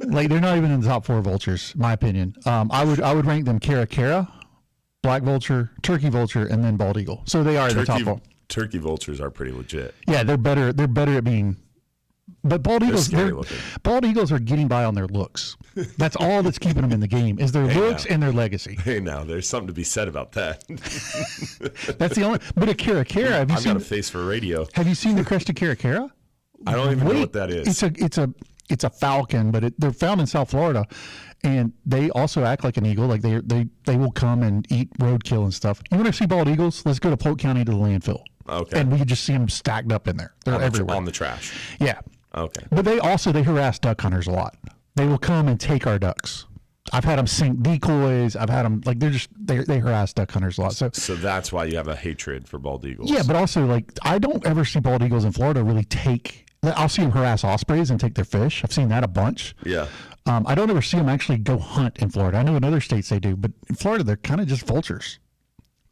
Like they're not even in the top 4 vultures, my opinion. I would rank them cara, black vulture, turkey vulture, and then bald eagle. So they are in the top 4. Turkey vultures are pretty legit. Yeah, they're better. They're better at being. But bald eagles, bald eagles are getting by on their looks. That's all that's keeping them in the game is their looks and their legacy. Hey, now there's something to be said about that. That's the only. But a cara, have you I've got a face for radio. Have you seen the crested cara? I don't even know what that is. It's a falcon, but they're found in South Florida, and they also act like an eagle. Like they will come and eat roadkill and stuff. You want to see bald eagles? Let's go to Polk County to the landfill. Okay. And we can just see them stacked up in there. They're everywhere on the trash. Yeah. Okay. But they harass duck hunters a lot. They will come and take our ducks. I've had them sink decoys. I've had them like they harass duck hunters a lot. So that's why you have a hatred for bald eagles. Yeah, but also like I don't ever see bald eagles in Florida really take. I'll see them harass ospreys and take their fish. I've seen that a bunch. Yeah. I don't ever see them actually go hunt in Florida. I know in other states they do, but in Florida they're kind of just vultures.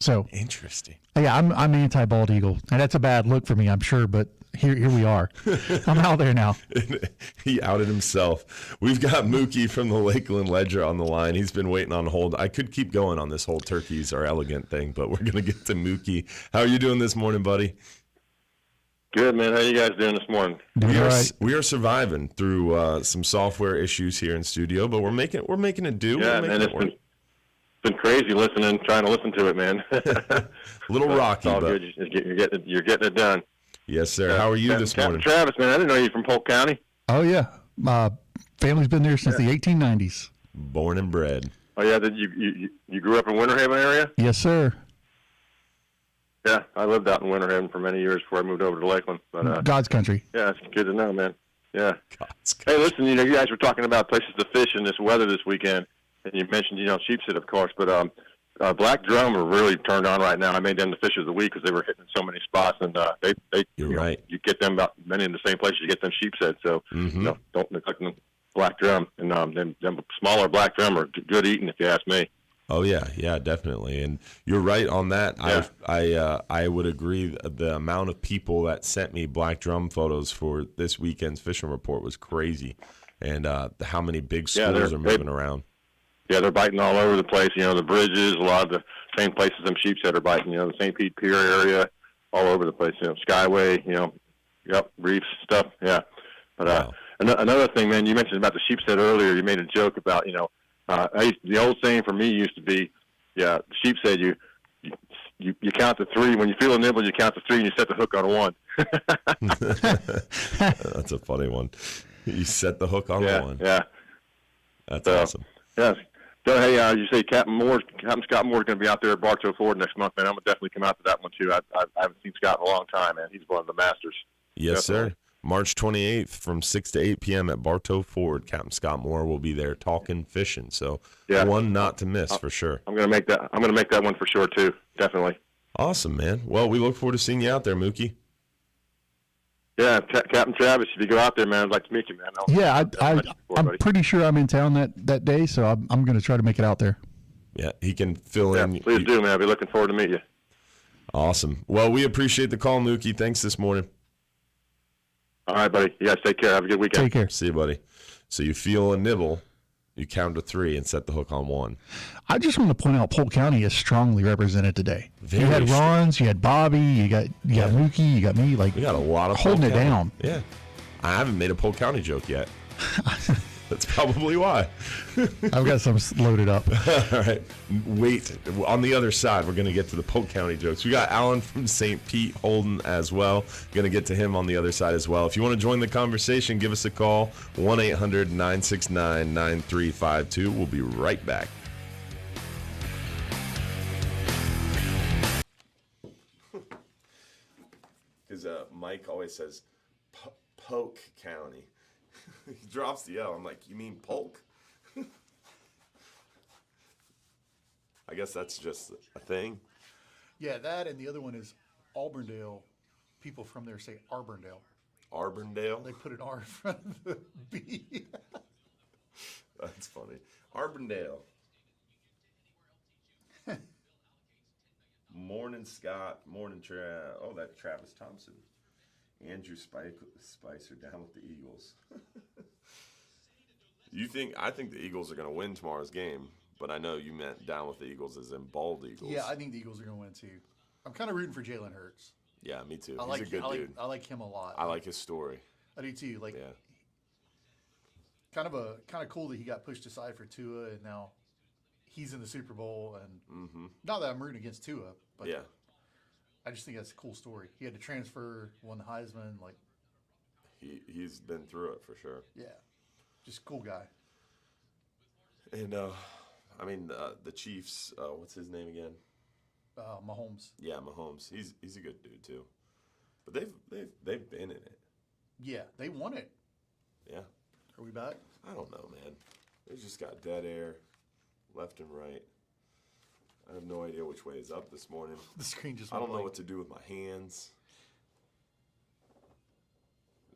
So interesting. Yeah, I'm anti bald eagle, and that's a bad look for me, I'm sure. But here we are. I'm out there now. He outed himself. We've got Mookie from the Lakeland Ledger on the line. He's been waiting on hold. I could keep going on this whole turkeys are elegant thing, but we're gonna get to Mookie. How are you doing this morning, buddy? Good, man. How you guys doing this morning? We are surviving through some software issues here in studio, but we're making it do. Yeah, man. It's been crazy trying to listen to it, man. A little rocky, all but good. You're getting it done. Yes, sir. How are you this morning? Travis, man, I didn't know you from Polk County. Oh yeah, family's been there since the 1890s. Born and bred. Oh yeah, you grew up in Winter Haven area? Yes, sir. Yeah, I lived out in Winter Haven for many years before I moved over to Lakeland. But God's country. Yeah, it's good to know, man. Yeah. Hey, listen, you guys were talking about places to fish in this weather this weekend, and you mentioned sheepshead, of course, but black drum are really turned on right now. I made them the fish of the week because they were hitting so many spots, and You're right. You get them about many in the same places you get them sheepshead. So don't neglect them black drum, and them smaller black drum are good eating if you ask me. Oh yeah, definitely, and you're right on that. Yeah. I would agree. The amount of people that sent me black drum photos for this weekend's fishing report was crazy, and how many big schools are moving around. Yeah, they're biting all over the place. The bridges, a lot of the same places them sheepshead are biting. The St. Pete Pier area, all over the place. Skyway, reefs stuff. Yeah, but wow. Another thing, man, you mentioned about the sheepshead earlier. You made a joke about the old saying for me used to be, sheepshead, you count to 3. When you feel a nibble, you count to 3 and you set the hook on 1. That's a funny one. You set the hook on 1. Yeah. That's awesome. Yeah. So, hey, you say Captain Scott Moore's going to be out there at Bartow Ford next month, man. I'm going to definitely come out to that one, too. I haven't seen Scott in a long time, man. He's one of the masters. Yes, definitely. Sir. March 28th from 6 to 8 p.m. at Bartow Ford. Captain Scott Moore will be there talking fishing. So one not to miss for sure. I'm going to make that. I'm going to make that one for sure too. Definitely. Awesome, man. Well, we look forward to seeing you out there, Mookie. Yeah, Captain Travis, if you go out there, man, I'd like to meet you, man. I'm pretty sure I'm in town that day, so I'm going to try to make it out there. Yeah, he can fill in. Please do, man. I'll be looking forward to meet you. Awesome. Well, we appreciate the call, Mookie. Thanks this morning. All right, buddy. You guys take care. Have a good weekend. Take care. See you, buddy. So you feel a nibble, you count to 3 and set the hook on 1. I just want to point out Polk County is strongly represented today. You had strong. Ron's, you had Bobby, you got Mookie, you got me. Like we got a lot of holding Polk it County. down. Yeah, I haven't made a Polk County joke yet. That's probably why. I've got some loaded up. All right. Wait. On the other side, we're going to get to the Polk County jokes. We got Alan from St. Pete holding as well. Going to get to him on the other side as well. If you want to join the conversation, give us a call. 1-800-969-9352. We'll be right back. Because Mike always says Polk County. He drops the L. I'm like, you mean Polk? I guess that's just a thing. Yeah, that and the other one is Auburndale. People from there say Arbondale. Arbondale? They put an R in front of the B. That's funny. Arbondale. Morning, Scott. Morning, oh, that's Travis Thompson. Andrew Spicer down with the Eagles. I think the Eagles are going to win tomorrow's game, but I know you meant down with the Eagles as in bald Eagles. Yeah, I think the Eagles are going to win too. I'm kind of rooting for Jalen Hurts. Yeah, me too. He's a good dude. I like him a lot. I like his story. I do too. Yeah. Kind of cool that he got pushed aside for Tua, and now he's in the Super Bowl. And not that I'm rooting against Tua, but yeah, I just think that's a cool story. He had to transfer, won the Heisman. Like he's been through it for sure. Yeah, just a cool guy. And the Chiefs. What's his name again? Mahomes. Yeah, Mahomes. He's a good dude too. But they've been in it. Yeah, they won it. Yeah. Are we back? I don't know, man. They just got dead air, left and right. I have no idea which way is up this morning. The screen just. I don't know what to do with my hands.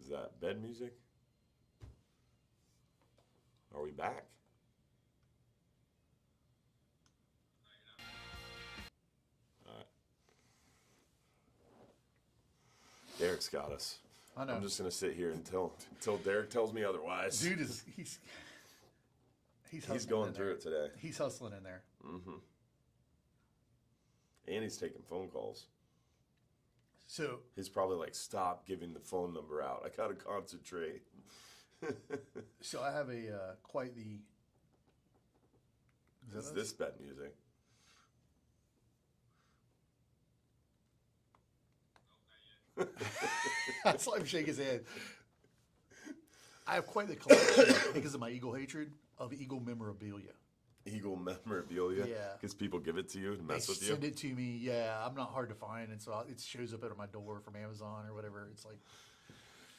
Is that bed music? Are we back? All right. Derek's got us. I know. I'm just gonna sit here until Derek tells me otherwise. Dude he's going through it today. He's hustling in there. Mm-hmm. And he's taking phone calls. So he's probably like, stop giving the phone number out. I gotta concentrate. So I have a quite the. Is this bed music? I saw him shake his head. I have quite the collection because of my Eagle hatred of Eagle memorabilia. Eagle memorabilia? Yeah. Because people give it to you to mess with you? They send it to me. Yeah, I'm not hard to find, and so it shows up at my door from Amazon or whatever. It's like.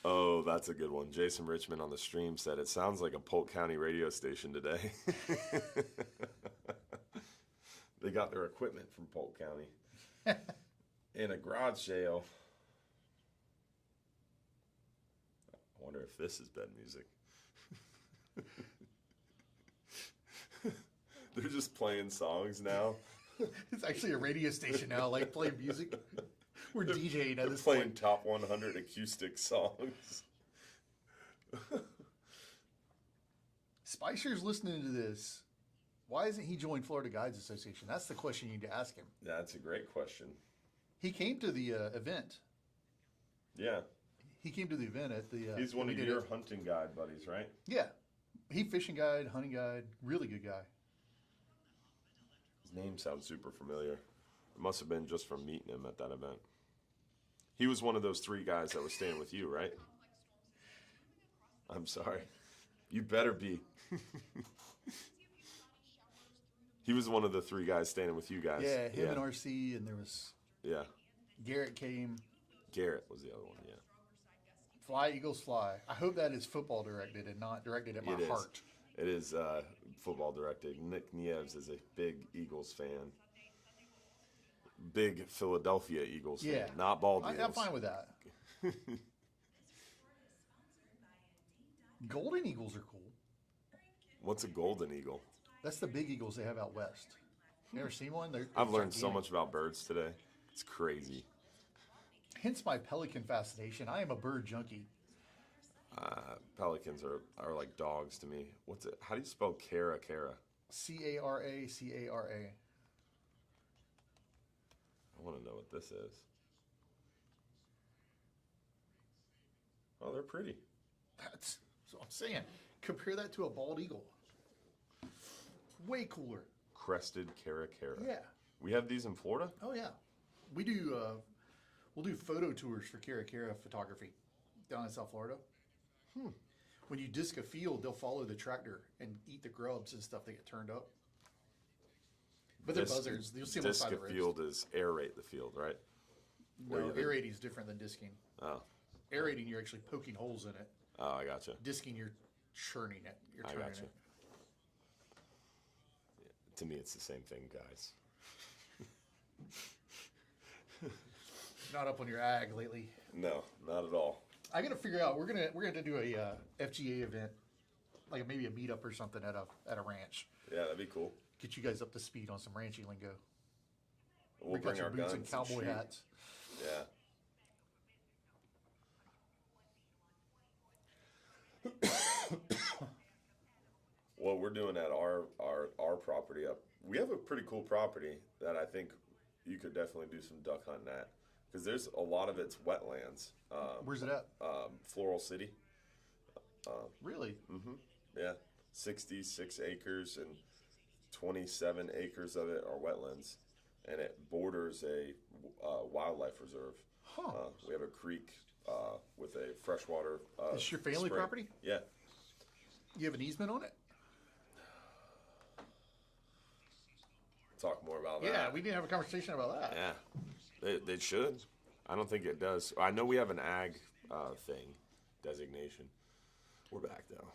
Oh, that's a good one. Jason Richmond on the stream said, it sounds like a Polk County radio station today. They got their equipment from Polk County. In a garage sale. I wonder if this is bed music. They're just playing songs now. It's actually a radio station now, like playing music. We're DJing at this playing point. top 100 acoustic songs. Spicer's listening to this. Why isn't he joined Florida Guides Association? That's the question you need to ask him. That's a great question. He came to the event. Yeah. He came to the event at the. He's one of your hunting guide buddies, right? Yeah. He fishing guide, hunting guide, really good guy. His name sounds super familiar. It must have been just from meeting him at that event. He was one of those 3 guys that was staying with you, right? I'm sorry. You better be. He was one of the 3 guys staying with you guys. Yeah, him and RC, and there was. Yeah. Garrett came. Garrett was the other one, yeah. Fly, Eagles, fly. I hope that is football directed and not directed at my heart. It is football directed. Nick Nieves is a big Eagles fan. Big Philadelphia Eagles fan, not bald Eagles. I'm fine with that. Golden Eagles are cool. What's a golden eagle? That's the big eagles they have out west. You ever seen one? I've learned so much about birds today. It's crazy. Hence my pelican fascination. I am a bird junkie. Pelicans are like dogs to me. What's it? How do you spell Cara? C-A-R-A, C-A-R-A. I want to know what this is. Oh, they're pretty. That's what I'm saying. Compare that to a bald eagle. Way cooler. Crested Cara. Yeah. We have these in Florida? Oh, yeah. We do, we'll do photo tours for Cara photography down in South Florida. When you disc a field, they'll follow the tractor and eat the grubs and stuff that get turned up. But they're buzzards. You'll see them on the side of the roads. Disc a field is aerate the field, right? No, aerating is different than disking. Oh. Aerating, you're actually poking holes in it. Oh, I gotcha. Disking, you're churning it. You're turning it. To me, it's the same thing, guys. Not up on your ag lately. No, not at all. I got to figure out. We're gonna do a FGA event, like maybe a meetup or something at a ranch. Yeah, that'd be cool. Get you guys up to speed on some ranching lingo. We'll bring our boots guns and cowboy shoot. hats. Yeah. What we're doing at our property up, we have a pretty cool property that I think you could definitely do some duck hunting at, because there's a lot of it's wetlands. Where's it at? Floral City. Really? Mm-hmm. Yeah, 66 acres and 27 acres of it are wetlands, and it borders a wildlife reserve. Huh. We have a creek with a freshwater. Is this your family spring. property? Yeah. You have an easement on it? Talk more about that. Yeah, we didn't have a conversation about that. Yeah, they should. I don't think it does. I know we have an ag thing designation. We're back though.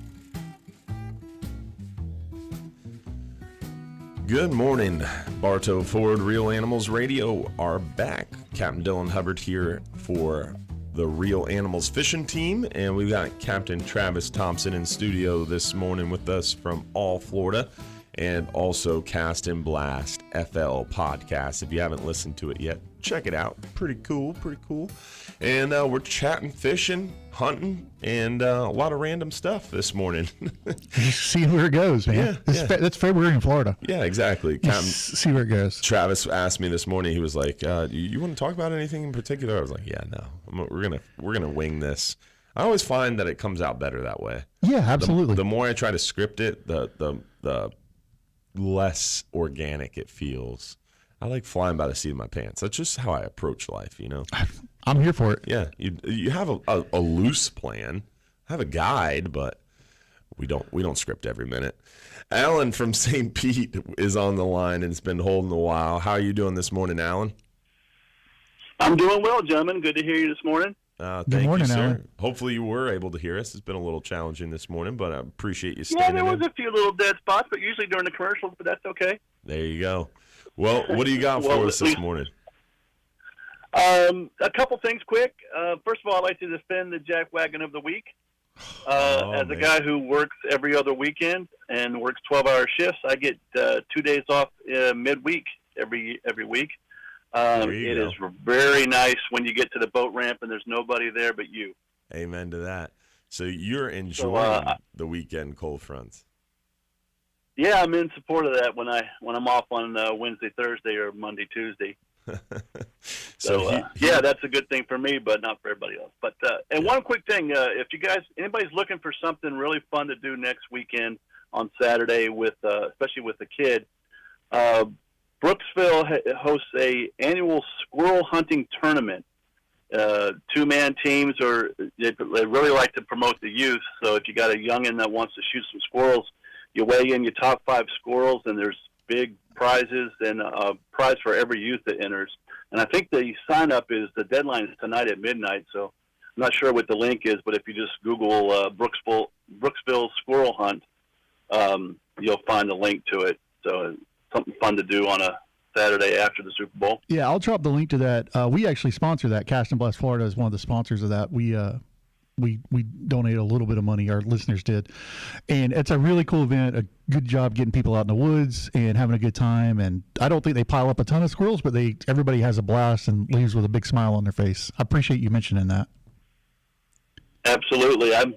Good morning, Bartow Ford Real Animals Radio are back. Captain Dylan Hubbard here for the Real Animals Fishing Team, and we've got Captain Travis Thompson in studio this morning with us from all Florida, and also Cast and Blast FL podcast. If you haven't listened to it yet, check it out. Pretty cool. And we're chatting, fishing, hunting, and a lot of random stuff this morning. See where it goes, man. That's February in Florida. Yeah, exactly. See where it goes. Travis asked me this morning. He was like, "You want to talk about anything in particular?" I was like, "Yeah, no. We're gonna wing this." I always find that it comes out better that way. Yeah, absolutely. The more I try to script it, the less organic it feels. I like flying by the seat of my pants. That's just how I approach life, you know. I'm here for it. Yeah, you have a loose plan, have a guide, but we don't script every minute. Alan from St. Pete is on the line and has been holding a while. How are you doing this morning, Alan? I'm doing well, gentlemen. Good to hear you this morning. Thank morning, you, sir. Alan. Hopefully you were able to hear us. It's been a little challenging this morning, but I appreciate you staying in. Yeah, there was a few little dead spots, but usually during the commercials, but that's okay. There you go. Well, what do you got for us this morning? A couple things quick. First of all, I'd like to defend the jack wagon of the week. As a guy who works every other weekend and works 12-hour shifts, I get 2 days off midweek every week. It is very nice when you get to the boat ramp and there's nobody there but you. Amen to that. So you're enjoying the weekend cold fronts. Yeah, I'm in support of that when I'm off on Wednesday, Thursday, or Monday, Tuesday. Yeah, that's a good thing for me, but not for everybody else. But one quick thing: if anybody's looking for something really fun to do next weekend on Saturday, especially with the kid, Brooksville hosts a annual squirrel hunting tournament. 2-man teams, they really like to promote the youth. So if you got a youngin that wants to shoot some squirrels, you weigh in your top 5 squirrels, and there's big prizes and a prize for every youth that enters. And I think the the deadline is tonight at midnight. So I'm not sure what the link is, but if you just Google Brooksville Squirrel Hunt, you'll find the link to it. So it's something fun to do on a Saturday after the Super Bowl. Yeah, I'll drop the link to that. We actually sponsor that. Cast and Blast Florida is one of the sponsors of that. We donate a little bit of money. Our listeners did, and it's a really cool event. A good job getting people out in the woods and having a good time. And I don't think they pile up a ton of squirrels, but everybody has a blast and leaves with a big smile on their face. I appreciate you mentioning that. Absolutely. I'm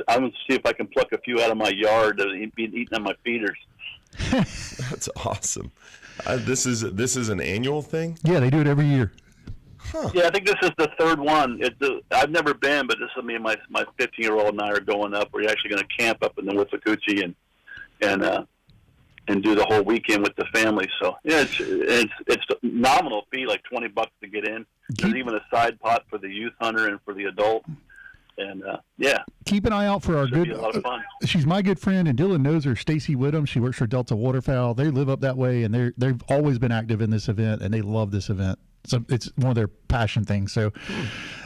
going to see if I can pluck a few out of my yard that have been eating on my feeders. That's awesome. This is an annual thing? Yeah, they do it every year. Huh. Yeah, I think this is the third one. I've never been, but this is me and my 15-year-old and I are going up. We're actually going to camp up in the Withlacoochee and do the whole weekend with the family. So yeah, it's a nominal fee, like $20 to get in. There's even a side pot for the youth hunter and for the adult. And yeah, keep an eye out for our good. Be a lot of fun. She's my good friend, and Dylan knows her. Stacy Whittam. She works for Delta Waterfowl. They live up that way, and they've always been active in this event, and they love this event. So it's one of their passion things. So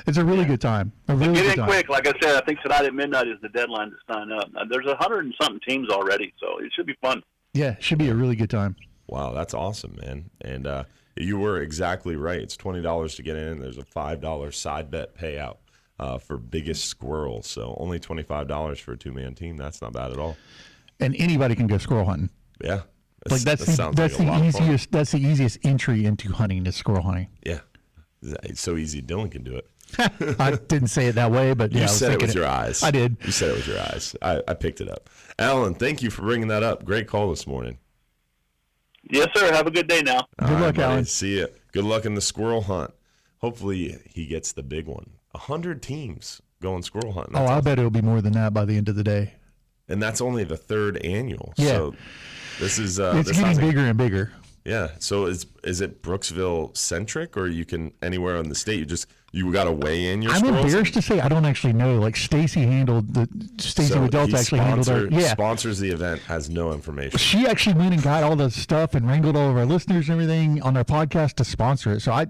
it's a really good time. Get in quick. Like I said, I think tonight at midnight is the deadline to sign up. Now, there's 100 and something teams already, so it should be fun. Yeah, should be a really good time. Wow, that's awesome, man. And you were exactly right. It's $20 to get in. There's a $5 side bet payout for biggest squirrel. So only $25 for a 2-man team. That's not bad at all. And anybody can go squirrel hunting. Yeah. That's the easiest entry into hunting is squirrel hunting. Yeah. It's so easy. Dylan can do it. I didn't say it that way, but you said it with your eyes. I did. You said it with your eyes. I picked it up. Alan, thank you for bringing that up. Great call this morning. Yes, sir. Have a good day now. Good luck, Alan. See you. Good luck in the squirrel hunt. Hopefully he gets the big one. 100 teams going squirrel hunting. I bet it'll be more than that by the end of the day. And that's only the 3rd annual. Yeah. So this is it's getting bigger and bigger. Yeah. So is it Brooksville centric, or you can anywhere in the state? You got to weigh in your. I'm embarrassed to say I don't actually know. Like Stacy with Delta actually handled our. Yeah. Sponsors the event, has no information. She actually went and got all the stuff and wrangled all of our listeners and everything on their podcast to sponsor it. So I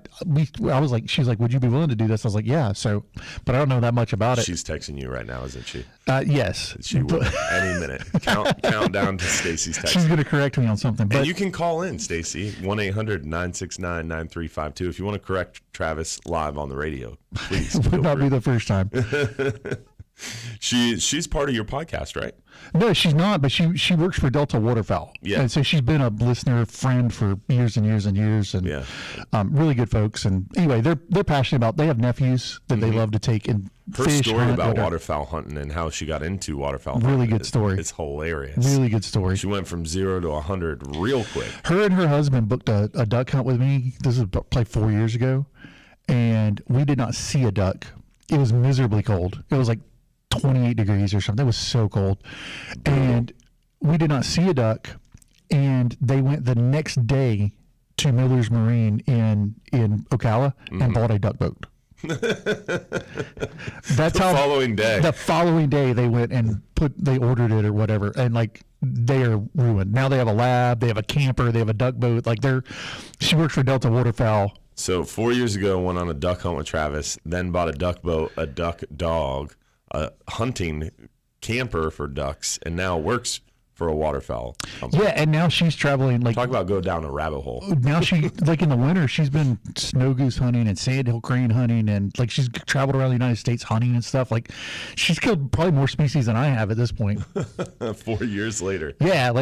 was like, she's like, would you be willing to do this? I was like, yeah. So, but I don't know that much about it. She's texting you right now, isn't she? Yes. She will any minute. Count down to Stacy's text. She's going to correct me on something. But and you can call in, Stacy, 1-800-969-9352 if you want to correct Travis live on the radio. Please. It would not be the first time. She's part of your podcast, right? No, she's not, but she works for Delta Waterfowl. Yeah. And so she's been a listener, friend for years and years and years, and really good folks. And anyway, they're passionate about. They have nephews that they love to take and her fish, story hunt, about whatever. waterfowl hunting and how she got into waterfowl Really hunting. good story. It's hilarious. Really good story. She went from 0 to 100 real quick. Her and her husband booked a duck hunt with me. This is like 4 years ago, and we did not see a duck. It was miserably cold. It was like 28 degrees or something. It was so cold. And we did not see a duck. And they went the next day to Miller's Marine in Ocala and bought a duck boat. That's the following day. The following day they went and they ordered it or whatever. And like they are ruined. Now they have a lab, they have a camper, they have a duck boat. Like she works for Delta Waterfowl. So 4 years ago, went on a duck hunt with Travis, then bought a duck boat, a duck dog, a hunting camper for ducks, and now works for a waterfowl company. Yeah, and now she's traveling like talk about go down a rabbit hole. Now she like in the winter she's been snow goose hunting and sandhill crane hunting, and like she's traveled around the United States hunting and stuff. Like she's killed probably more species than I have at this point. 4 years later. Yeah,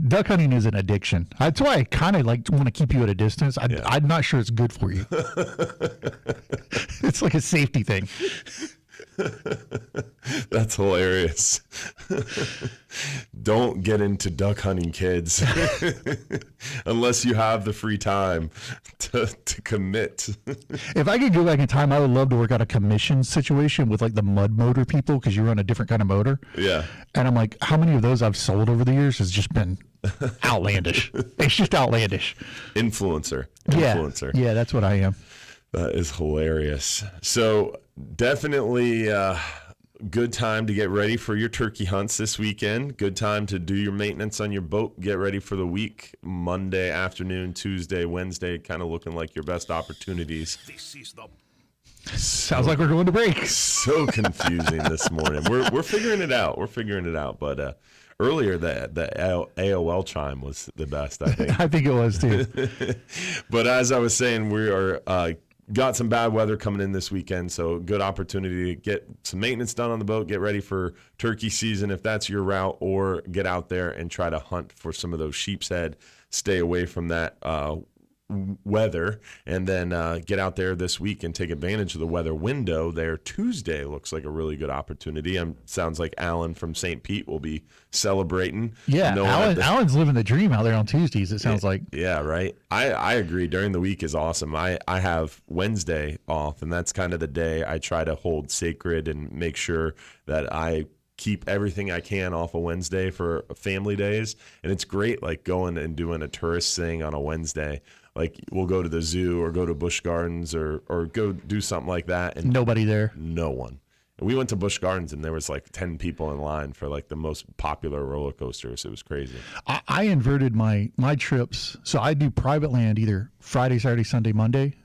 duck hunting is an addiction. That's why I kind of want to keep you at a distance. I'm not sure it's good for you. It's like a safety thing. That's hilarious. Don't get into duck hunting, kids, unless you have the free time to commit. If I could go back in time, I would love to work out a commission situation with like the mud motor people, because you run a different kind of motor. Yeah. And I'm like, how many of those I've sold over the years has just been outlandish. It's just outlandish. Influencer. Yeah, that's what I am. That is hilarious. So definitely good time to get ready for your turkey hunts this weekend. Good time to do your maintenance on your boat. Get ready for the week. Monday afternoon, Tuesday, Wednesday, kind of looking like your best opportunities. Sounds like we're going to break. So confusing this morning. We're figuring it out. But earlier the AOL chime was the best, I think. I think it was too. But as I was saying, we are got some bad weather coming in this weekend, so good opportunity to get some maintenance done on the boat, get ready for turkey season if that's your route, or get out there and try to hunt for some of those sheep's head. Stay away from that weather, and then get out there this week and take advantage of the weather window there. Tuesday looks like a really good opportunity. Sounds like Alan from St. Pete will be celebrating. Yeah, Alan's living the dream out there on Tuesdays, it sounds like. Yeah, right. I agree. During the week is awesome. I have Wednesday off, and that's kind of the day I try to hold sacred and make sure that I keep everything I can off a Wednesday for family days. And it's great, like going and doing a tourist thing on a Wednesday. Like we'll go to the zoo or go to Busch Gardens or go do something like that. And nobody there. No one. And we went to Busch Gardens and there was like 10 people in line for like the most popular roller coasters. It was crazy. I inverted my trips. So I do private land either Friday, Saturday, Sunday, Monday,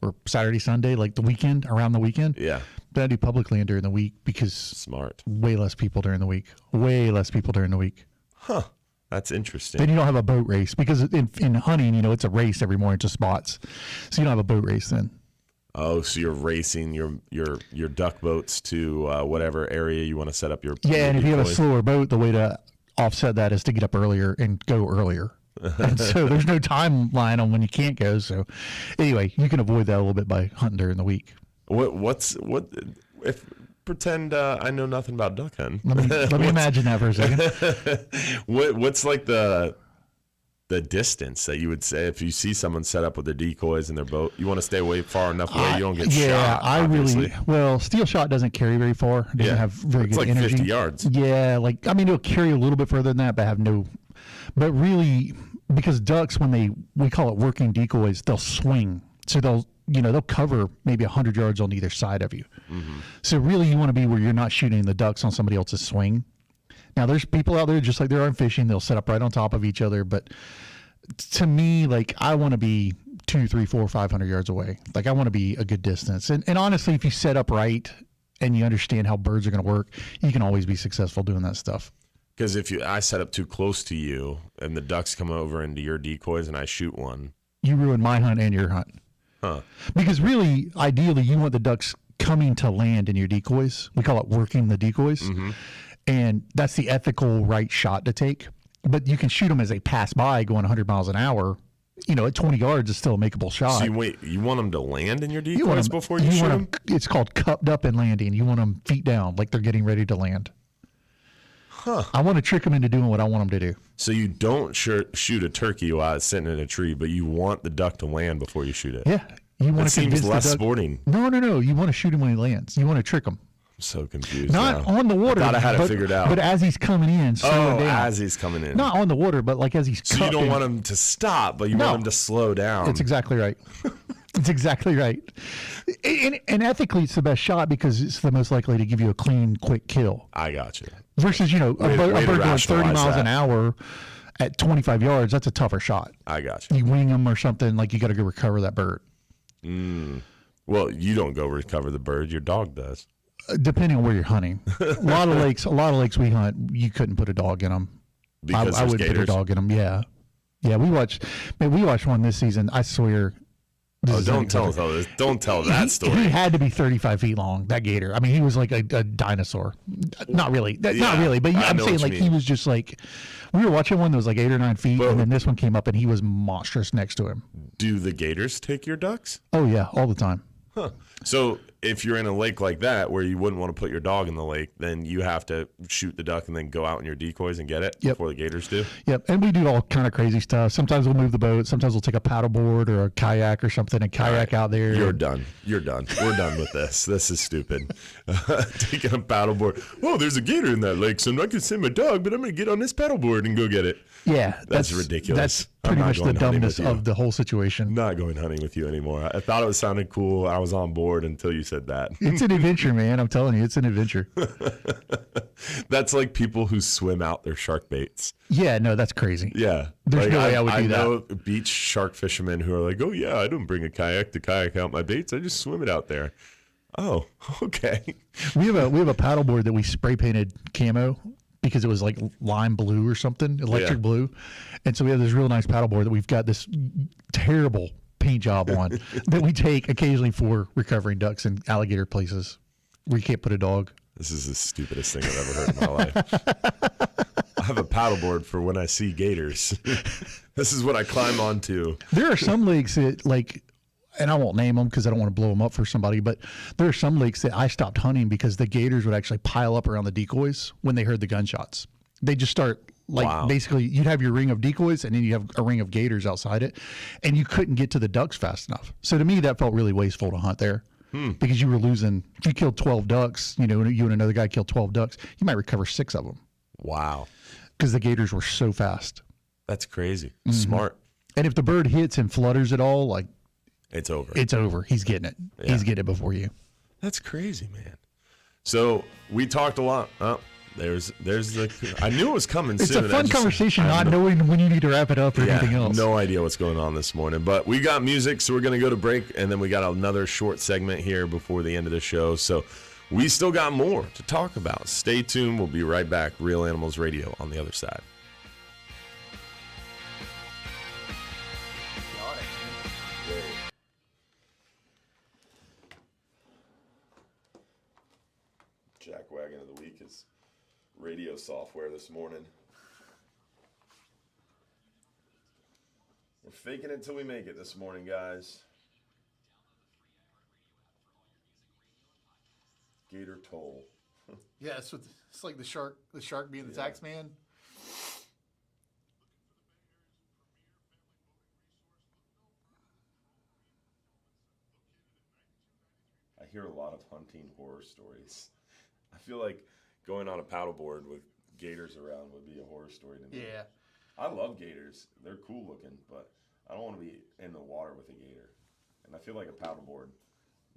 or Saturday, Sunday, like the weekend, around the weekend. Yeah. But I do public land during the week because smart. Way less people during the week. Huh. That's interesting. Then you don't have a boat race because in hunting, it's a race every morning to spots, so you don't have a boat race then. Oh, so you're racing your duck boats to whatever area you want to set up your and if you have a slower boat, the way to offset that is to get up earlier and go earlier. And so there's no timeline on when you can't go. So anyway, you can avoid that a little bit by hunting during the week. Pretend I know nothing about duck hunting. Let me imagine that for a second. What's like the distance that you would say if you see someone set up with their decoys in their boat? You want to stay away far enough where you don't get shot. Yeah, obviously. Steel shot doesn't carry very far. It doesn't have very good like energy. 50 yards. Yeah, it'll carry a little bit further than that, but really, because ducks, we call it working decoys, they'll swing. So they'll cover maybe 100 yards on either side of you. Mm-hmm. So really you want to be where you're not shooting the ducks on somebody else's swing. Now there's people out there just like there are in fishing, they'll set up right on top of each other. But to me, I want to be 200, 300, 400, 500 yards away. I want to be a good distance. And honestly, if you set up right and you understand how birds are going to work, you can always be successful doing that stuff. Because if I set up too close to you and the ducks come over into your decoys and I shoot one, you ruin my hunt and your hunt. Huh. Because really, ideally, you want the ducks coming to land in your decoys. We call it working the decoys. Mm-hmm. And that's the ethical right shot to take. But you can shoot them as they pass by going 100 miles an hour. At 20 yards, it's still a makeable shot. So you want them to land in your decoys before you shoot them? It's called cupped up and landing. You want them feet down like they're getting ready to land. Huh. I want to trick them into doing what I want them to do. So you don't shoot a turkey while it's sitting in a tree, but you want the duck to land before you shoot it. Yeah. You want to seems less sporting. No. You want to shoot him when he lands. You want to trick him. I'm so confused. Not on the water. I thought I had it figured out. But as he's coming in, slow down. As he's coming in. Not on the water, but as he's So you don't want him to stop, but you want him to slow down. That's exactly right. It's exactly right. And ethically, it's the best shot because it's the most likely to give you a clean, quick kill. I got you. Versus, a bird going 30 miles an hour at 25 yards, that's a tougher shot. I got you. You wing them or something, you got to go recover that bird. Well, you don't go recover the bird. Your dog does. Depending on where you're hunting. A lot of lakes we hunt, you couldn't put a dog in them. Because I wouldn't put a dog in them, yeah. Yeah, we watched one this season, I swear. Don't tell that story. He had to be 35 feet long, that gator. I mean, he was like a dinosaur. Not really. Not really. But I'm saying he was just we were watching one that was 8 or 9 feet, and then this one came up and he was monstrous next to him. Do the gators take your ducks? Oh, yeah, all the time. Huh. So if you're in a lake like that where you wouldn't want to put your dog in the lake, then you have to shoot the duck and then go out in your decoys and get it before the gators do? Yep, and we do all kind of crazy stuff. Sometimes we'll move the boat. Sometimes we'll take a paddleboard or a kayak or something and kayak out there. You're done. We're done with this. This is stupid. Taking a paddleboard. Oh, there's a gator in that lake, so I'm not going to send my dog, but I'm going to get on this paddleboard and go get it. Yeah. That's ridiculous. That's pretty much the dumbness of the whole situation. Not going hunting with you anymore. I thought it sounded cool. I was on board until you said that. It's an adventure, man. I'm telling you, it's an adventure. That's like people who swim out their shark baits. Yeah, no, that's crazy. Yeah. There's no way I would do that. I know beach shark fishermen who are like, oh, yeah, I don't bring a kayak to kayak out my baits. I just swim it out there. Oh, okay. We have a paddleboard that we spray painted camo because it was lime blue or something, electric blue. And so we have this real nice paddleboard that we've got this terrible paint job on that we take occasionally for recovering ducks in alligator places where you can't put a dog. This is the stupidest thing I've ever heard in my life. I have a paddleboard for when I see gators. This is what I climb onto. There are some lakes that and I won't name them because I don't want to blow them up for somebody, but there are some lakes that I stopped hunting because the gators would actually pile up around the decoys when they heard the gunshots. They just start basically you'd have your ring of decoys and then you have a ring of gators outside it, and you couldn't get to the ducks fast enough. So to me, that felt really wasteful to hunt there because you were losing. If you killed 12 ducks, you and another guy killed 12 ducks, you might recover 6 of them. Wow. Because the gators were so fast. That's crazy. Mm-hmm. Smart. And if the bird hits and flutters at all, it's over. It's over. He's getting it. Yeah. He's getting it before you. That's crazy, man. So we talked a lot. Oh, there's I knew it was coming soon. It's a fun conversation, not knowing when you need to wrap it up or anything else. No idea what's going on this morning. But we got music, so we're going to go to break, and then we got another short segment here before the end of the show. So we still got more to talk about. Stay tuned. We'll be right back. Real Animals Radio on the other side. jackwagon of the week is radio software this morning. We're faking it till we make it this morning, guys. Gator toll. Yeah, it's like the shark being the tax man. I hear a lot of hunting horror stories. I feel like going on a paddleboard with gators around would be a horror story to me. Yeah. I love gators. They're cool looking, but I don't want to be in the water with a gator. And I feel like a paddleboard,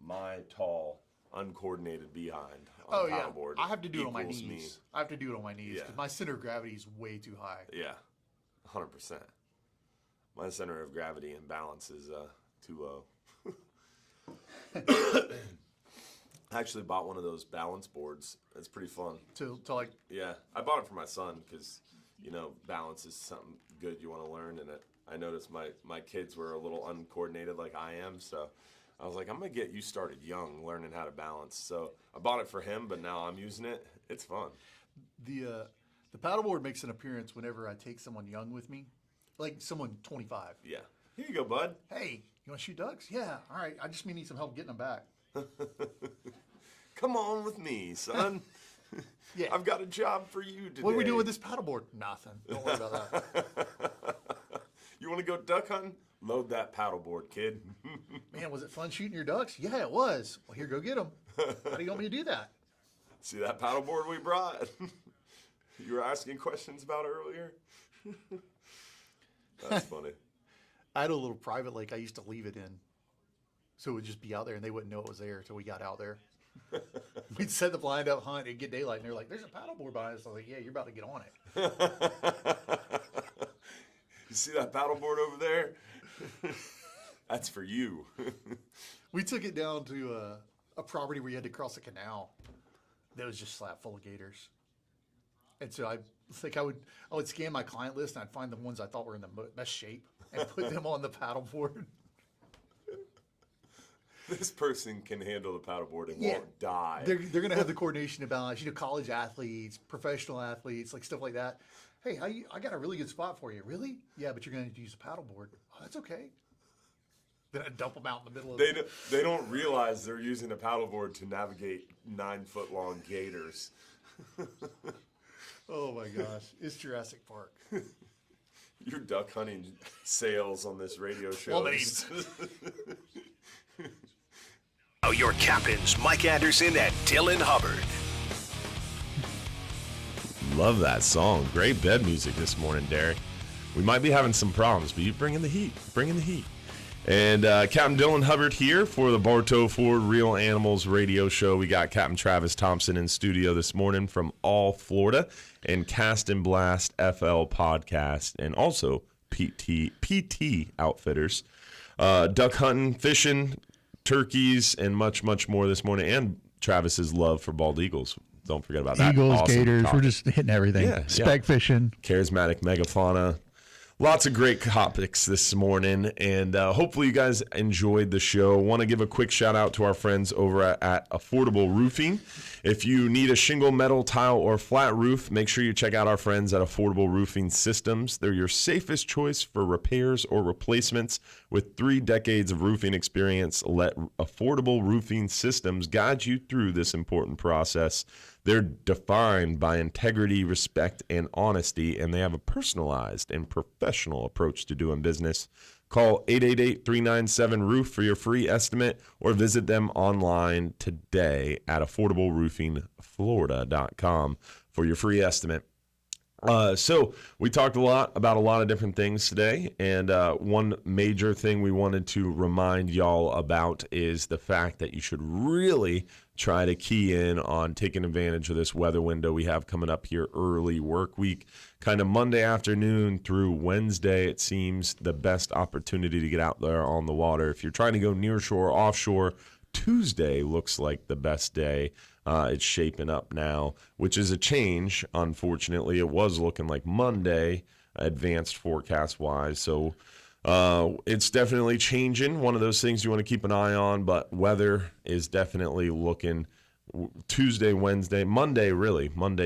my tall, uncoordinated behind on a paddleboard. I have to do it on my equals knees. me. I have to do it on my knees because my center of gravity is way too high. Yeah, 100%. My center of gravity and balance is too low. I actually bought one of those balance boards. It's pretty fun. To like. Yeah, I bought it for my son because, you know, balance is something good you want to learn. And I noticed my kids were a little uncoordinated like I am, so I was like, I'm going to get you started young learning how to balance. So I bought it for him, but now I'm using it. It's fun. The paddleboard makes an appearance whenever I take someone young with me, like someone 25. Yeah. Here you go, bud. Hey, you want to shoot ducks? Yeah. All right. I just need some help getting them back. Come on with me, son. Yeah. I've got a job for you today. What are we doing with this paddleboard? Nothing. Don't worry about that. You want to go duck hunting? Load that paddleboard, kid. Man, was it fun shooting your ducks? Yeah, it was. Well, here, go get them. How do you want me to do that? See that paddleboard we brought? You were asking questions about earlier? That's funny. I had a little private lake I used to leave it in. So it would just be out there, and they wouldn't know it was there until we got out there. We'd set the blind up, hunt, it'd get daylight, and they're like, there's a paddleboard behind us. I was like, yeah, you're about to get on it. You see that paddleboard over there? That's for you. We took it down to a property where you had to cross a canal that was just slap full of gators. And so I would scan my client list, and I'd find the ones I thought were in the best shape and put them on the paddleboard. This person can handle the paddleboard and won't die. They're going to have the coordination to balance. You know, college athletes, professional athletes, like stuff like that. Hey, I got a really good spot for you. Really? Yeah, but you're going to need to use a paddleboard. Oh, that's okay. Then I dump them out in the middle of it. They don't realize they're using a paddleboard to navigate 9-foot-long gators. Oh, my gosh. It's Jurassic Park. Your duck hunting sales on this radio show. Well, Now your captains, Mike Anderson and Dylan Hubbard. Love that song. Great bed music this morning, Derek. We might be having some problems, but you bring in the heat. Bring in the heat. And Captain Dylan Hubbard here for the Bartow Ford Real Animals radio show. We got Captain Travis Thompson in studio this morning from All Florida and Cast and Blast FL podcast and also PT Outfitters. Duck hunting, fishing, turkeys, and much, much more this morning. And Travis's love for bald eagles. Don't forget about that. Eagles, awesome gators, topic. we're just hitting everything. Spec fishing. Charismatic megafauna. Lots of great topics this morning, and hopefully you guys enjoyed the show. Want to give a quick shout out to our friends over at Affordable Roofing. If you need a shingle, metal, tile, or flat roof, make sure you check out our friends at Affordable Roofing Systems. They're your safest choice for repairs or replacements. With 3 decades of roofing experience, let Affordable Roofing Systems guide you through this important process. They're defined by integrity, respect, and honesty, and they have a personalized and professional approach to doing business. Call 888-397-ROOF for your free estimate or visit them online today at affordableroofingflorida.com for your free estimate. So we talked a lot about a lot of different things today, and one major thing we wanted to remind y'all about is the fact that you should really try to key in on taking advantage of this weather window we have coming up here early work week, kind of Monday afternoon through Wednesday. It seems the best opportunity to get out there on the water. If you're trying to go near shore, offshore, Tuesday looks like the best day. It's shaping up now, which is a change. Unfortunately, it was looking like Monday, advanced forecast-wise. So it's definitely changing. One of those things you want to keep an eye on, but weather is definitely looking Tuesday, Wednesday, Monday,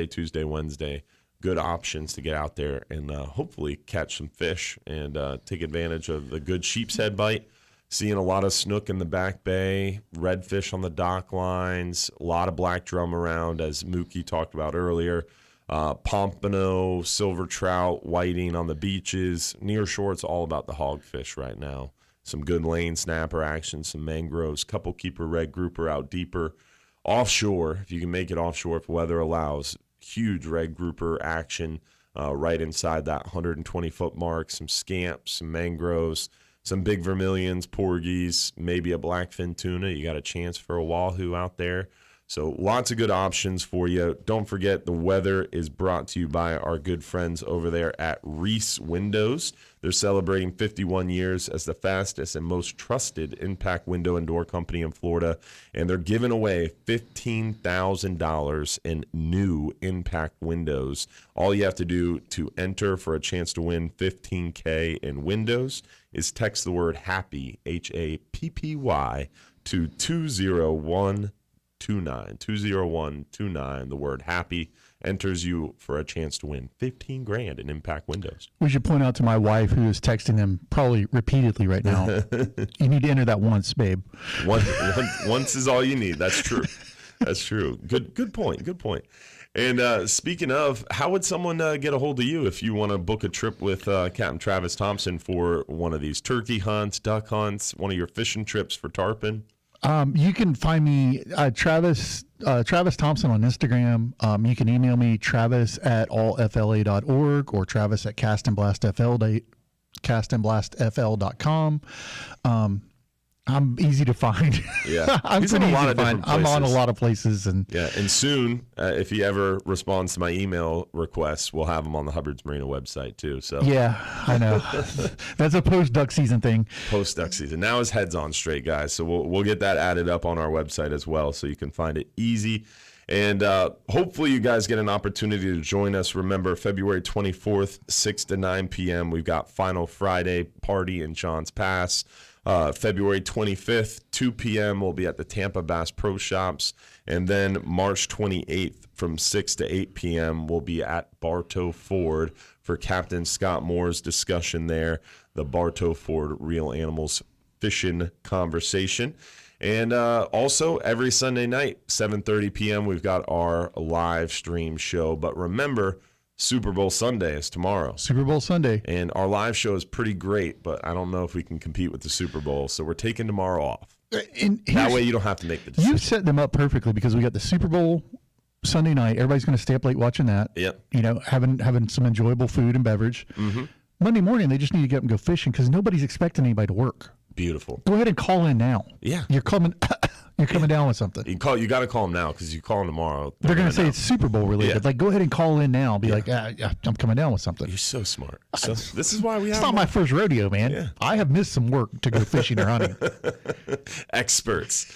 Tuesday, Wednesday. Good options to get out there and hopefully catch some fish and take advantage of the good sheep's head bite. Seeing a lot of snook in the back bay, redfish on the dock lines, a lot of black drum around, as Mookie talked about earlier. Pompano, silver trout, whiting on the beaches. Near shore, it's all about the hogfish right now. Some good lane snapper action, some mangroves, couple keeper red grouper out deeper. Offshore, if you can make it offshore, if weather allows, huge red grouper action right inside that 120-foot mark. Some scamps, some mangroves, some big vermilions, porgies, maybe a blackfin tuna. You got a chance for a wahoo out there. So lots of good options for you. Don't forget, the weather is brought to you by our good friends over there at Reese Windows. They're celebrating 51 years as the fastest and most trusted impact window and door company in Florida. And they're giving away $15,000 in new impact windows. All you have to do to enter for a chance to win $15K in windows is text the word HAPPY, HAPPY, to 20129. The word HAPPY enters you for a chance to win $15,000 in impact windows. We should point out to my wife, who is texting them probably repeatedly right now, you need to enter that once, babe. Once is all you need. That's true. That's true. Good point. And speaking of, how would someone get a hold of you if you want to book a trip with Captain Travis Thompson for one of these turkey hunts, duck hunts, one of your fishing trips for tarpon? You can find me, Travis Thompson on Instagram. You can email me, travis@allfla.org or travis@castandblastfl.com. I'm easy to find. Yeah, I'm on a lot of different places. I'm on a lot of places, and soon, if he ever responds to my email requests, we'll have him on the Hubbard's Marina website too. So yeah, I know that's a post-duck season thing. Post-duck season. Now his head's on straight, guys. So we'll get that added up on our website as well, so you can find it easy. And hopefully you guys get an opportunity to join us. Remember, February 24th, 6 to 9 p.m., we've got Final Friday party in Johns Pass. February 25th, 2 p.m., we'll be at the Tampa Bass Pro Shops. And then March 28th from 6 to 8 p.m., we'll be at Bartow Ford for Captain Scott Moore's discussion there, the Bartow Ford Real Animals Fishing Conversation. And also every Sunday night, 7:30 p.m., we've got our live stream show. But remember, Super Bowl Sunday is tomorrow. Super Bowl Sunday. And our live show is pretty great, but I don't know if we can compete with the Super Bowl. So we're taking tomorrow off. That way you don't have to make the decision. You set them up perfectly because we got the Super Bowl Sunday night. Everybody's going to stay up late watching that. Yep. You know, having some enjoyable food and beverage. Mm-hmm. Monday morning, they just need to get up and go fishing because nobody's expecting anybody to work. Beautiful. Go ahead and call in now. Yeah. You're coming down with something. You got to call them now because you call them tomorrow. They're going to say it's Super Bowl related. Yeah. Like, go ahead and call in now. Be like, I'm coming down with something. You're so smart. So this is why we have. It's not my first rodeo, man. Yeah. I have missed some work to go fishing or hunting. Experts.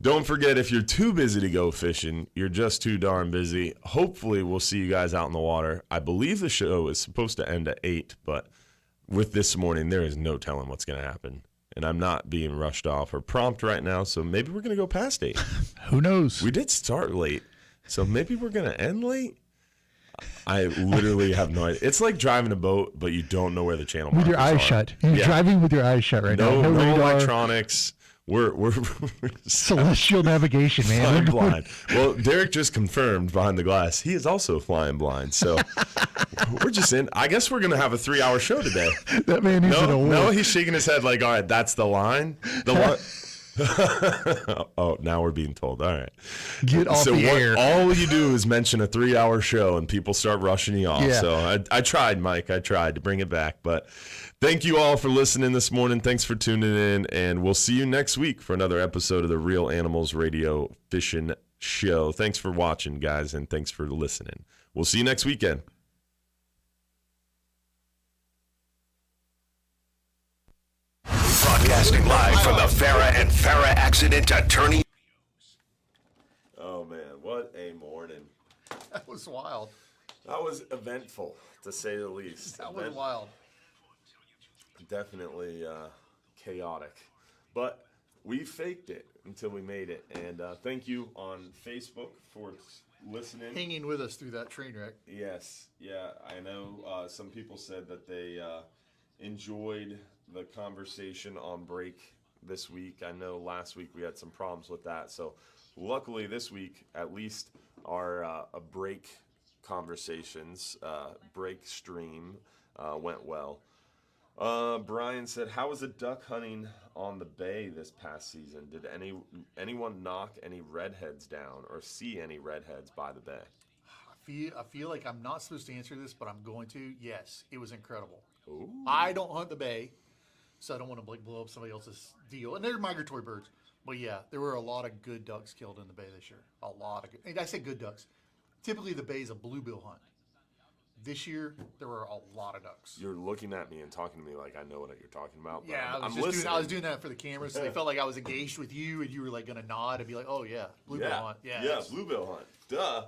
Don't forget, if you're too busy to go fishing, you're just too darn busy. Hopefully, we'll see you guys out in the water. I believe the show is supposed to end at 8, but with this morning, there is no telling what's going to happen. And I'm not being rushed off or prompt right now, so maybe we're going to go past 8. Who knows? We did start late, so maybe we're going to end late. I literally have no idea. It's like driving a boat, but you don't know where the channel with your eyes are. shut. You're driving with your eyes shut right now. No radar. electronics. We're celestial navigation, man. Flying blind. Well, Derek just confirmed behind the glass he is also flying blind. So we're just in. I guess we're gonna have a 3-hour show today. That man needs an award. No, he's shaking his head like, all right, that's the line. The one. Oh, now we're being told. All right. Get off the air. All you do is mention a 3-hour show and people start rushing you off. Yeah. So I tried, Mike. I tried to bring it back. But thank you all for listening this morning. Thanks for tuning in. And we'll see you next week for another episode of the Real Animals Radio Fishing Show. Thanks for watching, guys, and thanks for listening. We'll see you next weekend. Broadcasting live from the Farrah and Farrah accident attorney. Oh, man, what a morning. That was wild. That was eventful, to say the least. That was wild. Definitely chaotic. But We faked it until we made it. And thank you on Facebook for listening. Hanging with us through that train wreck. Yes. Yeah, I know some people said that they enjoyed the conversation on break this week. I know last week we had some problems with that. So luckily this week, at least our break conversations, break stream went well. Brian said, how was the duck hunting on the bay this past season? Did anyone knock any redheads down or see any redheads by the bay? I feel like I'm not supposed to answer this, but I'm going to. Yes, it was incredible. Ooh. I don't hunt the bay, so I don't want to blow up somebody else's deal. And they're migratory birds. But yeah, there were a lot of good ducks killed in the bay this year. A lot of good. And I say good ducks. Typically the bay is a bluebill hunt. This year, there were a lot of ducks. You're looking at me and talking to me like I know what you're talking about. But Yeah, I'm listening. I was doing that for the cameras, so they felt like I was engaged with you, and you were like going to nod and be like, "Oh yeah, bluebill hunt." Yeah, bluebill hunt. Duh.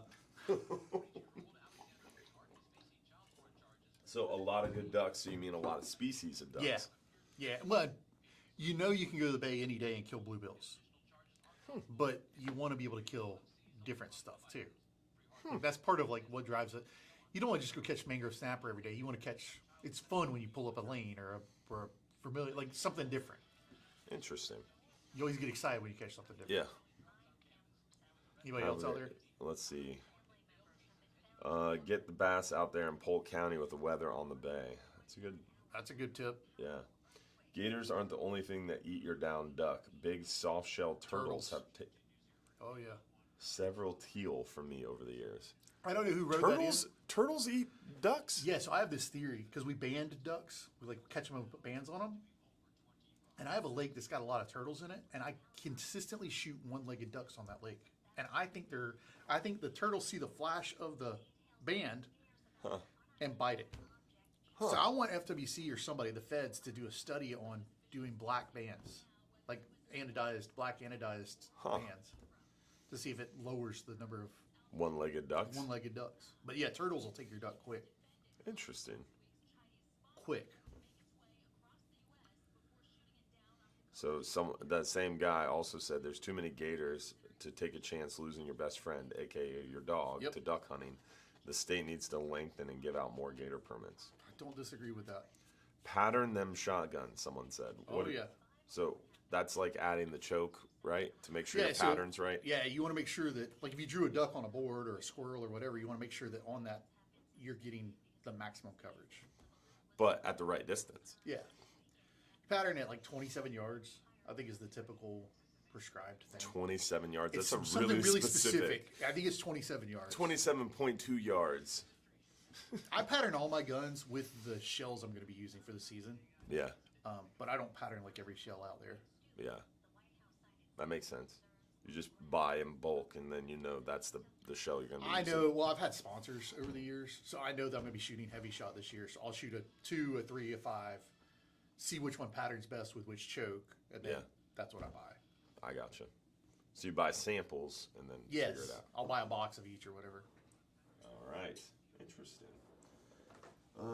So a lot of good ducks. So you mean a lot of species of ducks? Yeah, yeah. Well, you know you can go to the bay any day and kill bluebills, but you want to be able to kill different stuff too. That's part of like what drives it. You don't want to just go catch mangrove snapper every day. You want to catch. It's fun when you pull up a lane or a familiar, like something different. Interesting. You always get excited when you catch something different. Yeah. Anybody else out there? Let's see. Get the bass out there in Polk County with the weather on the bay. That's a good tip. Yeah. Gators aren't the only thing that eat your down duck. Big soft-shell turtles have Oh yeah. several teal from me over the years. I don't know who wrote that in. Turtles eat ducks? Yeah, so I have this theory because we banned ducks. We like catch them and put bands on them. And I have a lake that's got a lot of turtles in it, and I consistently shoot one-legged ducks on that lake. And I think the turtles see the flash of the band and bite it. So I want FWC or somebody, the feds, to do a study on doing black bands, like black anodized bands, to see if it lowers the number of one-legged ducks. But yeah, turtles will take your duck quick. Interesting. Quick. So that same guy also said there's too many gators to take a chance losing your best friend, aka your dog, to duck hunting. The state needs to lengthen and give out more gator permits. I don't disagree with that. Pattern them shotguns, someone said. Yeah. So that's like adding the choke, right? To make sure the pattern's right? Yeah, you want to make sure that, like if you drew a duck on a board or a squirrel or whatever, you want to make sure that on that you're getting the maximum coverage. But at the right distance. Yeah. Pattern at like 27 yards, I think is the typical prescribed thing. 27 yards. It's That's something really specific. I think it's 27 yards. 27.2 yards. I pattern all my guns with the shells I'm going to be using for the season. Yeah. But I don't pattern like every shell out there. Yeah. That makes sense. You just buy in bulk, and then you know that's the shell you're going to be using. I know. Well, I've had sponsors over the years, so I know that I'm going to be shooting heavy shot this year. So I'll shoot a 2, a 3, a 5, see which one patterns best with which choke, and then that's what I buy. I gotcha. So you buy samples and then figure it out. I'll buy a box of each or whatever. All right. Interesting. All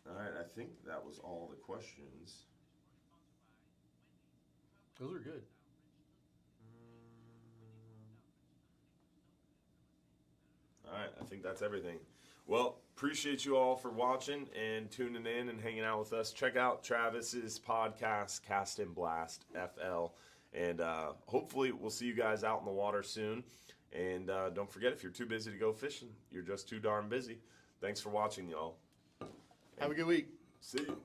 right. I think that was all the questions. Those are good. All right. I think that's everything. Well, appreciate you all for watching and tuning in and hanging out with us. Check out Travis's podcast, Cast and Blast FL. And hopefully we'll see you guys out in the water soon. And don't forget, if you're too busy to go fishing, you're just too darn busy. Thanks for watching, y'all. Have a good week. See you.